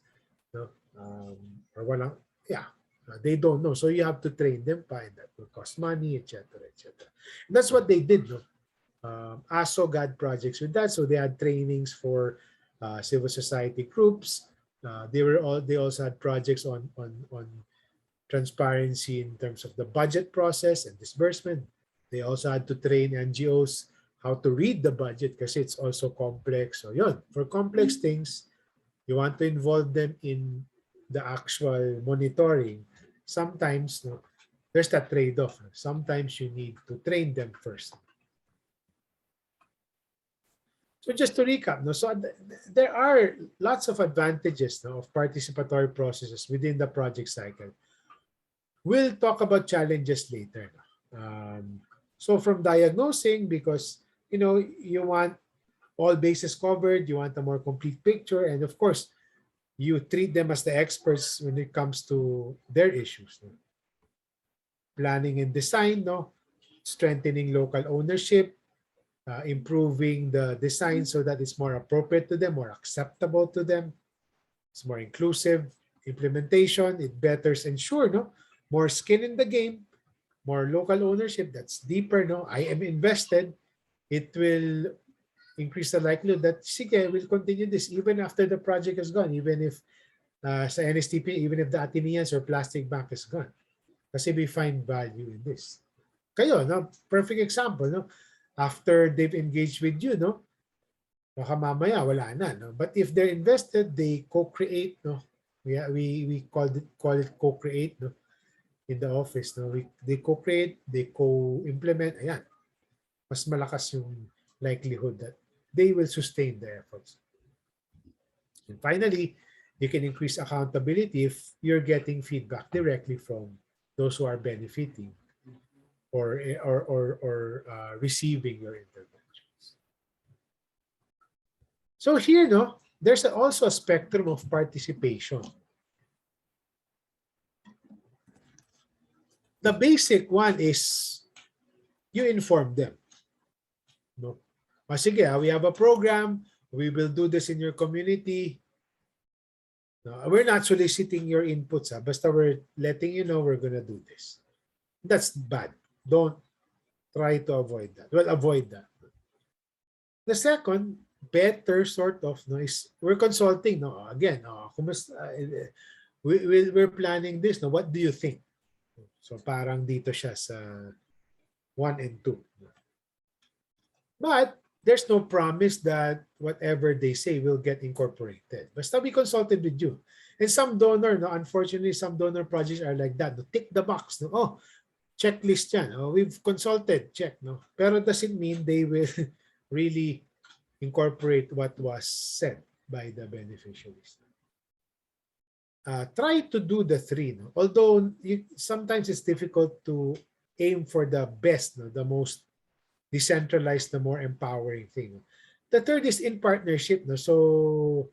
no? Or walang, yeah. They don't know, so you have to train them. And that will cost money, etc., etc. That's what they did. No, ASO got projects with that, so they had trainings for civil society groups. They also had projects on transparency in terms of the budget process and disbursement. They also had to train NGOs how to read the budget kasi it's also complex. So yun, for complex things, you want to involve them in the actual monitoring. Sometimes no, there's that trade-off. Sometimes you need to train them first. So just to recap, no, so there are lots of advantages no, of participatory processes within the project cycle. We'll talk about challenges later. So from diagnosing, because you want all bases covered, you want a more complete picture, and of course, you treat them as the experts when it comes to their issues. No? Planning and design, no, strengthening local ownership, improving the design so that it's more appropriate to them, more acceptable to them. It's more inclusive. Implementation, it betters ensure no more skin in the game, more local ownership. That's deeper. No, I am invested. It will increase the likelihood that sige, we'll continue this even after the project is gone, even if sa NSTP, even if the Ateneans or Plastic Bank is gone. Kasi we find value in this. Kayo, no? Perfect example, no? After they've engaged with you, no? Baka mamaya, wala na, no? But if they're invested, they co-create, no? We call it co-create, no? In the office, no? They co-create, they co-implement, ayan. Mas malakas yung likelihood that they will sustain the efforts. And finally, you can increase accountability if you're getting feedback directly from those who are benefiting or receiving your interventions. So here, no, there's also a spectrum of participation. The basic one is you inform them. No? Sige, we have a program. We will do this in your community. No, we're not soliciting your inputs. Basta we're letting you know we're going to do this. That's bad. Don't try to avoid that. Well, avoid that. The second, better sort of, no, is we're consulting. No, again, we're planning this. No, what do you think? So parang dito siya sa 1 and 2. But there's no promise that whatever they say will get incorporated. Basta we consulted with you. And some donor, no, unfortunately, some donor projects are like that. No, tick the box. No, oh, checklist yan. Oh, we've consulted. Check. No? Pero doesn't mean they will really incorporate what was said by the beneficiaries. Try to do the 3. No? Although sometimes it's difficult to aim for the best, no? The most decentralized, the more empowering thing. The third is in partnership. No? So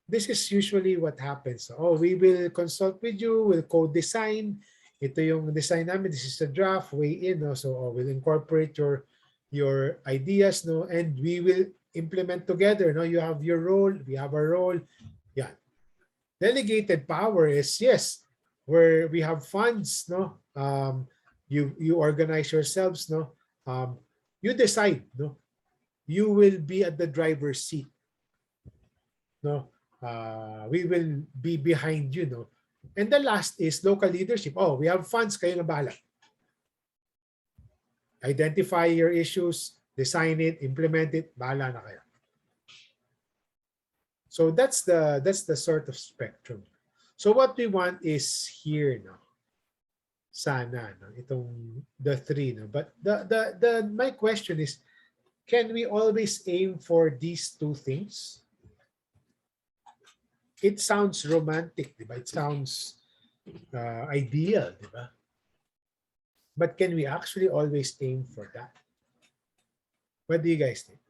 this is usually what happens. Oh, we will consult with you, we'll co-design. Ito yung design namin, this is the draft, weigh in. No? So we'll incorporate your ideas, no? And we will implement together. No? You have your role, we have our role. Yeah. Delegated power is, yes, where we have funds, no? You organize yourselves, no? You decide, no? You will be at the driver's seat, no? We will be behind you, no? And the last is local leadership. Oh, we have funds, kayo na bahala. Identify your issues, design it, implement it, bahala na kayo. So that's the sort of spectrum. So what we want is here, no? Sana, no? Itong the 3, no? But my question is, can we always aim for these 2 things? It sounds romantic, diba? It sounds ideal, diba? But can we actually always aim for that? What do you guys think?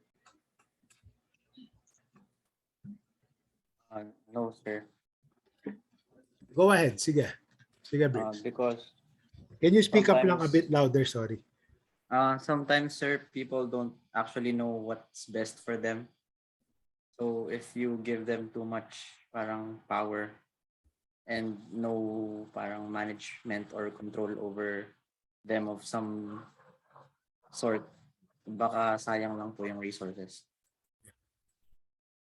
No, sir. Go ahead, sige. Sige, Briggs. Because Can you speak up lang a sometimes- bit louder? Sorry. sometimes, sir, people don't actually know what's best for them. So if you give them too much parang power and no parang management or control over them of some sort, baka sayang lang po yung resources.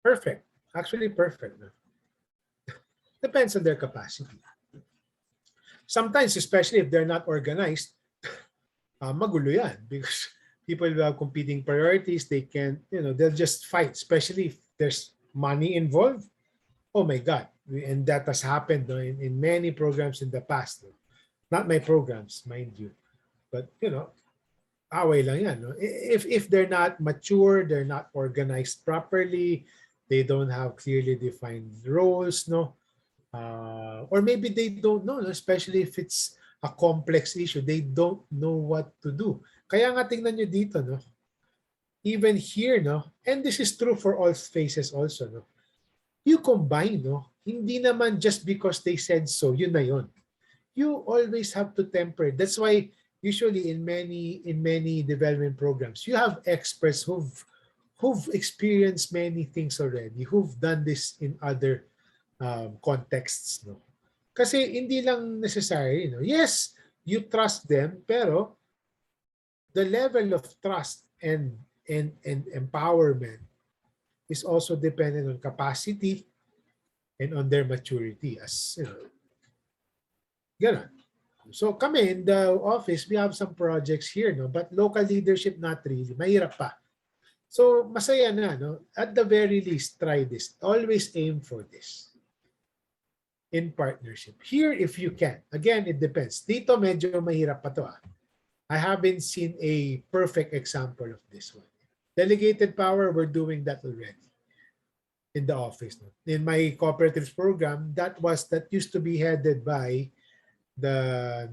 Perfect. Actually, perfect. No? Depends on their capacity. Sometimes, especially if they're not organized, magulo yan because People will have competing priorities. They can, they'll just fight, especially if there's money involved. Oh my God. And that has happened in many programs in the past. Not my programs, mind you. But, away lang yan. No? If they're not mature, they're not organized properly, they don't have clearly defined roles, no? Or maybe they don't know, no? Especially if it's a complex issue, they don't know what to do. Kaya nga tingnan nyo dito, no? Even here, no? And this is true for all phases also, no? You combine, no? Hindi naman just because they said so, yun na yun. You always have to temper. That's why usually in many development programs, you have experts who've experienced many things already, who've done this in other contexts, no? Kasi hindi lang necessary, no? Yes, you trust them, pero the level of trust and empowerment is also dependent on capacity and on their maturity, as ganun. So kami in the office, we have some projects here, no? But local leadership, not really. Mahirap pa. So masaya na, no? At the very least, try this. Always aim for this in partnership. Here, if you can. Again, it depends. Dito medyo mahirap pa to. I haven't seen a perfect example of this one. Delegated power, we're doing that already in the office. No? In my cooperatives program, that used to be headed by the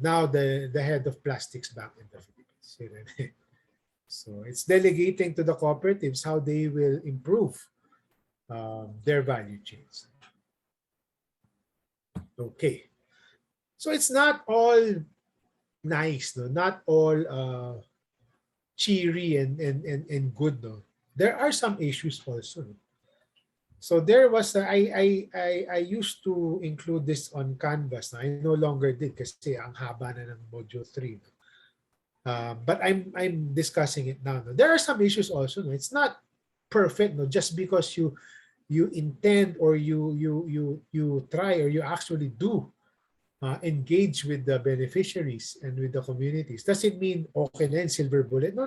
head of Plastics Bank in the Philippines. So it's delegating to the cooperatives how they will improve their value chains. Okay. So it's not all nice, no? Not all cheery and good, no? There are some issues also. No? So there was I used to include this on Canvas. I no longer did kasi ang haba na ng module 3. No? But I'm discussing it now. No? There are some issues also. No? It's not perfect. No, just because you intend or you try or you actually do engage with the beneficiaries and with the communities. Does it mean okay na silver bullet? No.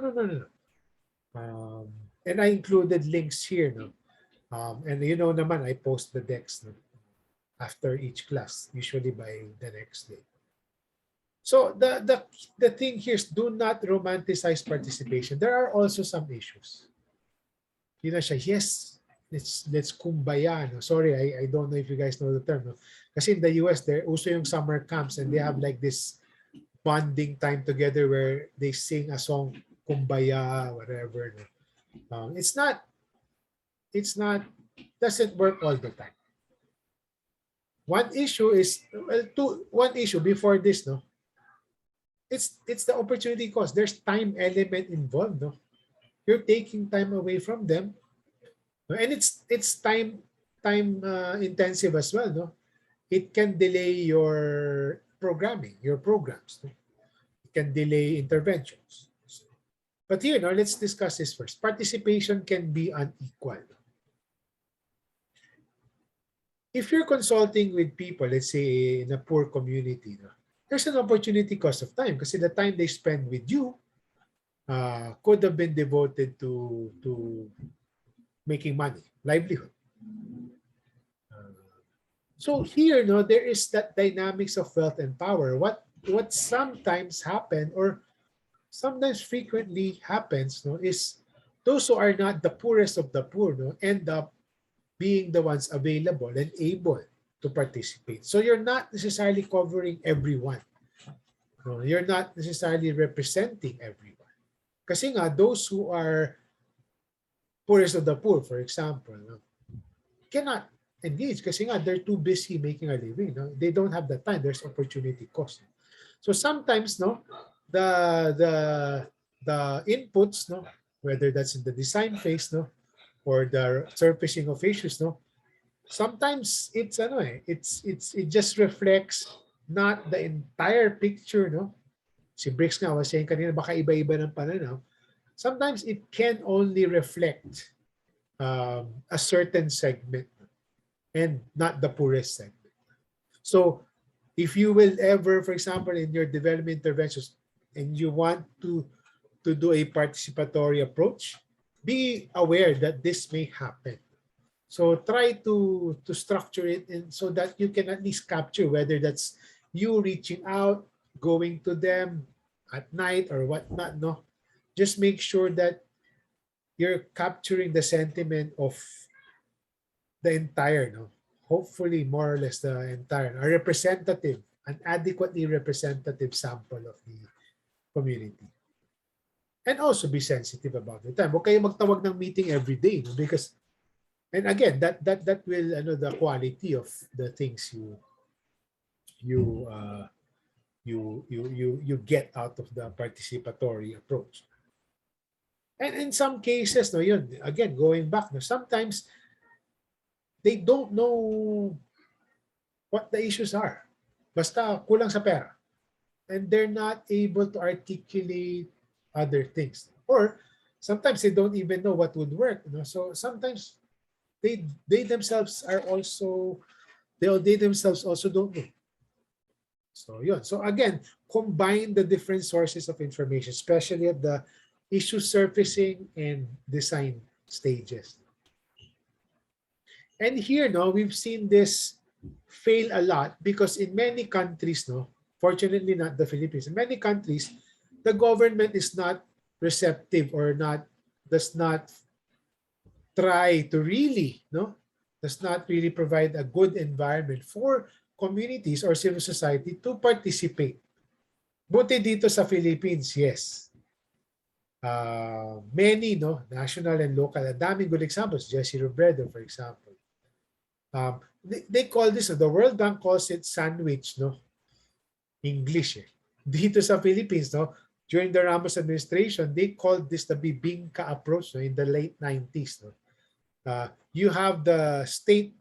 And I included links here. No. And naman, I post the decks, no, after each class, usually by the next day. So the thing here is do not romanticize participation. There are also some issues. Yes, let's kumbaya. No? Sorry, I don't know if you guys know the term. No? Kasi in the US, there also yung summer camps and they have like this bonding time together where they sing a song, kumbaya, whatever. No? It's not doesn't work all the time. One issue before this, no. It's the opportunity cost. There's time element involved, no. You're taking time away from them, and it's time intensive as well, no. It can delay your programming, your programs. No? It can delay interventions. But here, no, let's discuss this first. Participation can be unequal. If you're consulting with people, let's say in a poor community, no, there's an opportunity cost of time kasi the time they spend with you could have been devoted to making money, livelihood. So here, no, there is that dynamics of wealth and power. What sometimes happen or sometimes frequently happens, no, is those who are not the poorest of the poor, no, end up being the ones available and able to participate. So you're not necessarily covering everyone. No, you're not necessarily representing everyone. Kasi nga, those who are poorest of the poor, for example, no, cannot engage kasi nga they're too busy making a living. No? They don't have the time. There's opportunity cost. So sometimes, no, the inputs, no, whether that's in the design phase, no, or the surfacing of issues, no, sometimes it just reflects not the entire picture, no. Si Briggs nga was saying kanina, baka iba-iba ng pananaw. Sometimes it can only reflect a certain segment and not the poorest segment. So if you will ever, for example, in your development interventions, and you want to to do a participatory approach, be aware that this may happen. So try to structure it in so that you can at least capture whether that's you reaching out, going to them at night or whatnot. No, just make sure that you're capturing the sentiment of the entire, no, hopefully more or less the entire, a representative, an adequately representative sample of the community. And also be sensitive about the time. Huwag kayo magtawag ng meeting every day, no? Because, and again, that will the quality of the things you you get out of the participatory approach. And in some cases, no, yun, again, going back, no, sometimes they don't know what the issues are. Basta kulang sa pera. And they're not able to articulate other things. Or sometimes they don't even know what would work. So sometimes they themselves are also, they themselves also don't know. So yun. So again, combine the different sources of information, especially at the issue surfacing and design stages. And here, no, we've seen this fail a lot because in many countries, no, fortunately not the Philippines, in many countries, the government is not receptive or does not try to really, does not really provide a good environment for communities or civil society to participate. Buti dito sa Philippines, yes. Many, national and local, daming good examples. Jesse Robredo, for example. They call this, the World Bank calls it sandwich, English. Dito sa Philippines, during the Ramos administration, they called this the bibingka approach in the late 90s. You have the state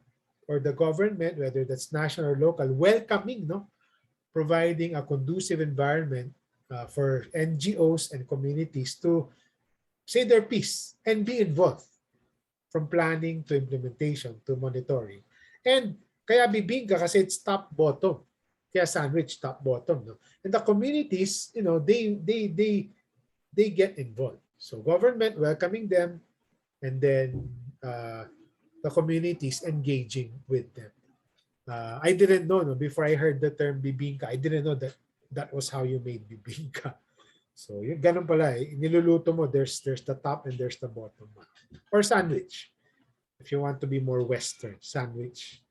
or the government, whether that's national or local, welcoming, providing a conducive environment for NGOs and communities to say their piece and be involved from planning to implementation to monitoring. And kaya bibingka kasi it's top-bottom. Kaya sandwich top-bottom. And the communities, they get involved. So government welcoming them and then the communities engaging with them. I didn't know, before I heard the term bibingka, I didn't know that that was how you made bibingka. So, yung ganun pala, niluluto mo, there's the top and there's the bottom. Or sandwich. If you want to be more Western, sandwich.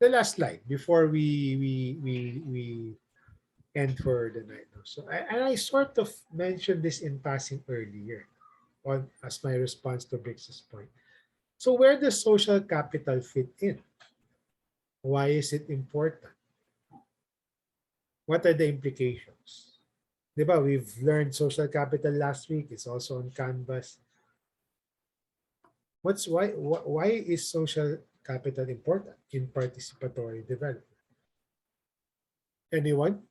The last slide before we end for the night. So, I sort of mentioned this in passing earlier as my response to Brix's point. So where does social capital fit in? Why is it important? What are the implications? Diba, we've learned social capital last week. It's also on Canvas. Why is social capital important in participatory development? Anyone?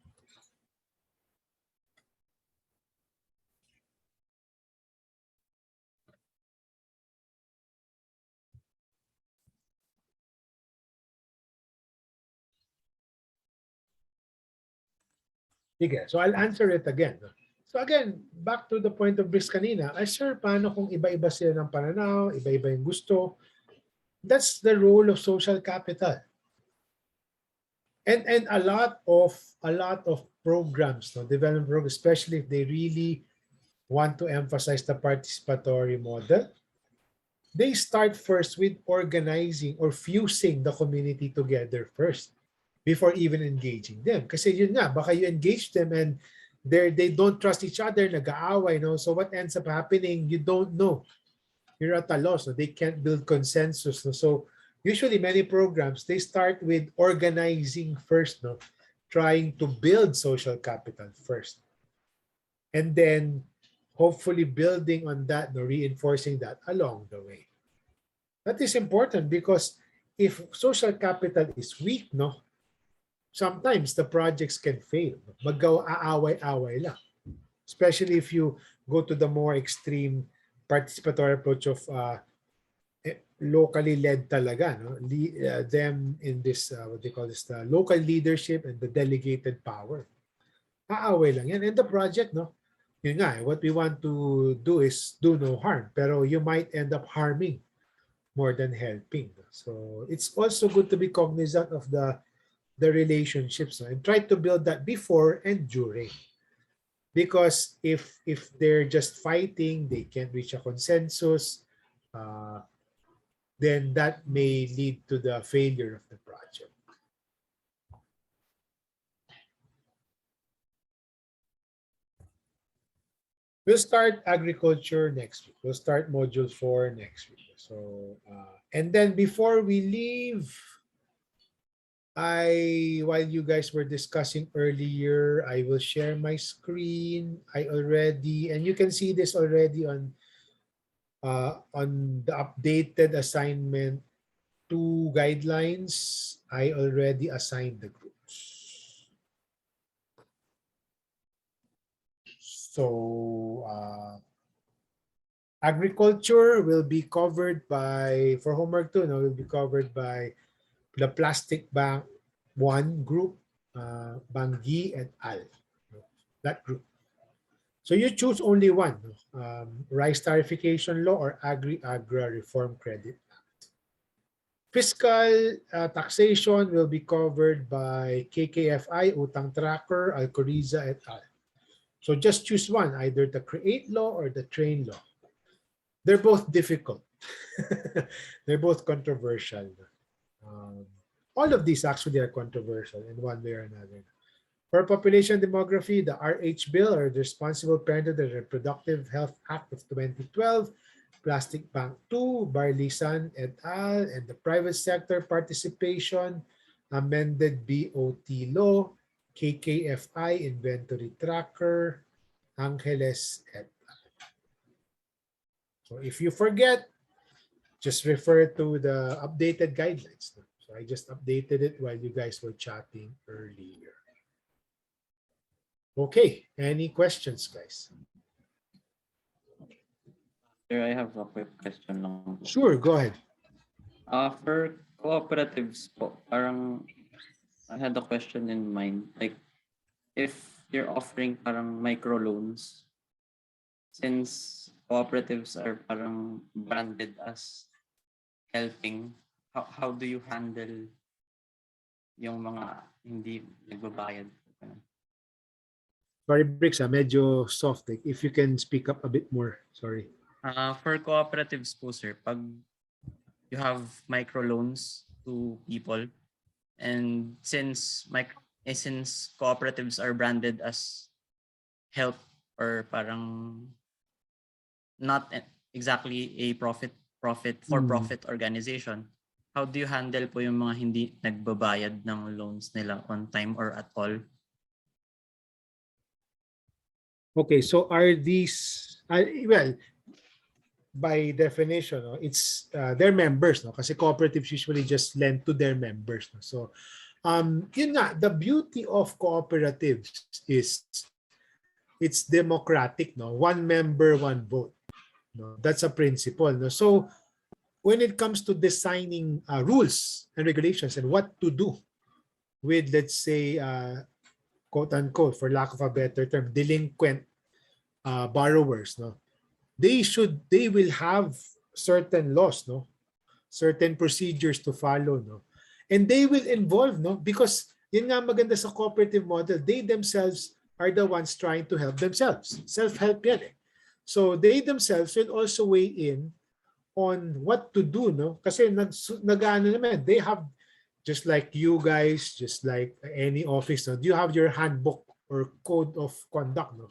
Sige, so I'll answer it again. So again, back to the point of Brice kanina, sir, paano kung iba-iba sila ng pananaw, iba-iba yung gusto? That's the role of social capital. And a lot of programs, development programs, especially if they really want to emphasize the participatory model, they start first with organizing or fusing the community together first before even engaging them. Kasi yun nga, baka you engage them and they don't trust each other, nag-aaway, So what ends up happening, you don't know. You're at a loss. They can't build consensus. So usually many programs, they start with organizing first, trying to build social capital first. And then hopefully building on that, reinforcing that along the way. That is important because if social capital is weak, sometimes the projects can fail. Mag-aaway-away lang. Especially if you go to the more extreme participatory approach of locally led talaga, no? Them in this what they call this, the local leadership and the delegated power. Aaway lang yan. And the project, no? Yun nga, what we want to do is do no harm, pero you might end up harming more than helping. So it's also good to be cognizant of the relationships, no? And try to build that before and during. Because if they're just fighting, they can't reach a consensus, then that may lead to the failure of the project. We'll start agriculture next week. We'll start module 4 next week. So, and then before we leave, while you guys were discussing earlier, I will share my screen. And you can see this already on the updated assignment 2 guidelines. I already assigned the groups. So agriculture will be covered by, for homework 2, no, will be covered by the Plastic Bank 1 group, Banggi and Al, that group. So you choose only one, Rice Tarification Law or Agri-Agra Reform Credit Act. Fiscal taxation will be covered by KKFI, Utang Tracker, Alcoriza et al. So just choose one, either the Create Law or the Train Law. They're both difficult. They're both controversial. All of these actually are controversial in one way or another. For population demography, the RH Bill, or the Responsible Parenthood and Reproductive Health Act of 2012, Plastic Bank 2, Barlisan et al., and the private sector participation, amended BOT law, KKFI, Inventory Tracker, Angeles et al. So if you forget, just refer to the updated guidelines. So I just updated it while you guys were chatting earlier. Okay, any questions, guys? Sir, I have a quick question lang. Sure, go ahead. For cooperatives po, parang I had a question in mind. Like, if you're offering parang microloans, since cooperatives are parang branded as helping, how do you handle yung mga hindi nagbabayad? Sorry, Bricks, medyo soft. Like, if you can speak up a bit more. Sorry. For cooperatives po, sir, pag you have microloans to people, and since cooperatives are branded as help or parang not exactly a for-profit organization, how do you handle po yung mga hindi nagbabayad ng loans nila on time or at all? Okay, so are these, well, by definition, no, it's their members, no? Kasi cooperatives usually just lend to their members, no? So, yun nga, the beauty of cooperatives is it's democratic, no? One member, one vote. No? That's a principle, no? So, when it comes to designing rules and regulations and what to do with, let's say, quote unquote, for lack of a better term, delinquent borrowers, no? They will have certain laws, no? Certain procedures to follow, no? And they will involve, no? Because yun nga maganda sa cooperative model, they themselves are the ones trying to help themselves. Self-help yan eh. So they themselves will also weigh in on what to do, no? Kasi nag-ano naman, they have, just like you guys, just like any office, no? You have your handbook or code of conduct, no?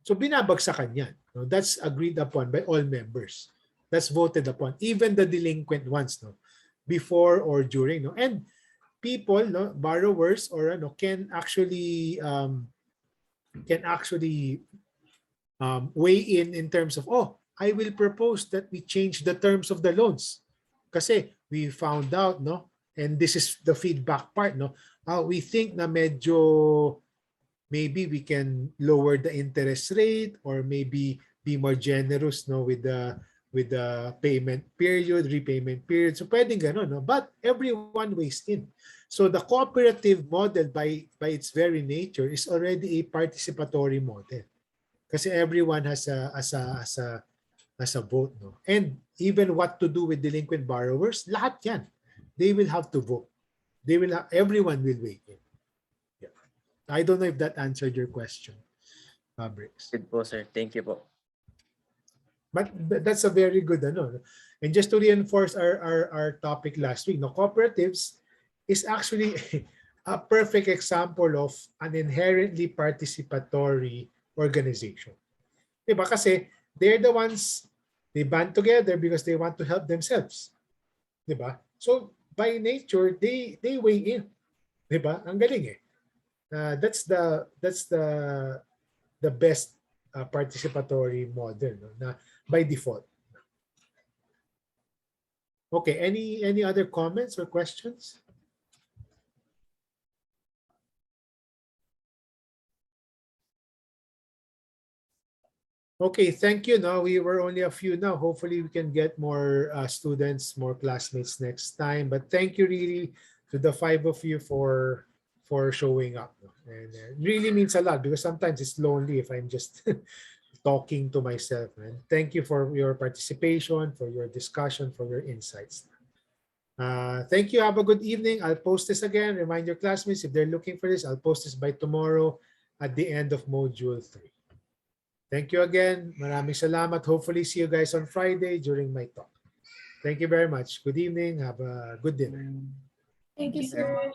So binabagsakan yan. No? That's agreed upon by all members. That's voted upon, even the delinquent ones, no? Before or during, no? And people, no, borrowers or ano, can actually weigh in terms of, oh, I will propose that we change the terms of the loans. Kasi we found out, no? And this is the feedback part, no? We think na medyo maybe we can lower the interest rate or maybe be more generous, no, with with the payment period, repayment period. So pwedeng ganun, no? But everyone weighs in. So the cooperative model by its very nature is already a participatory model. Kasi everyone has a vote, no? And even what to do with delinquent borrowers, lahat yan. They will have to vote. Everyone will weigh in. Yeah. I don't know if that answered your question, Fabrics. Good po, sir. Thank you po. But that's a very good ano. And just to reinforce our topic last week, no, cooperatives is actually a perfect example of an inherently participatory organization. Diba? Kasi they're the ones, they band together because they want to help themselves. Diba? So by nature, they weigh in. Diba? Ang galing eh. That's the best participatory model, no? Na by default. Okay, any other comments or questions? Okay, thank you. No, we were only a few now. Hopefully, we can get more students, more classmates next time. But thank you really to the 5 of you for showing up. And it really means a lot because sometimes it's lonely if I'm just talking to myself. And thank you for your participation, for your discussion, for your insights. Thank you. Have a good evening. I'll post this again. Remind your classmates if they're looking for this. I'll post this by tomorrow at the end of Module 3. Thank you again. Maraming salamat. Hopefully see you guys on Friday during my talk. Thank you very much. Good evening. Have a good dinner. Thank you, sir.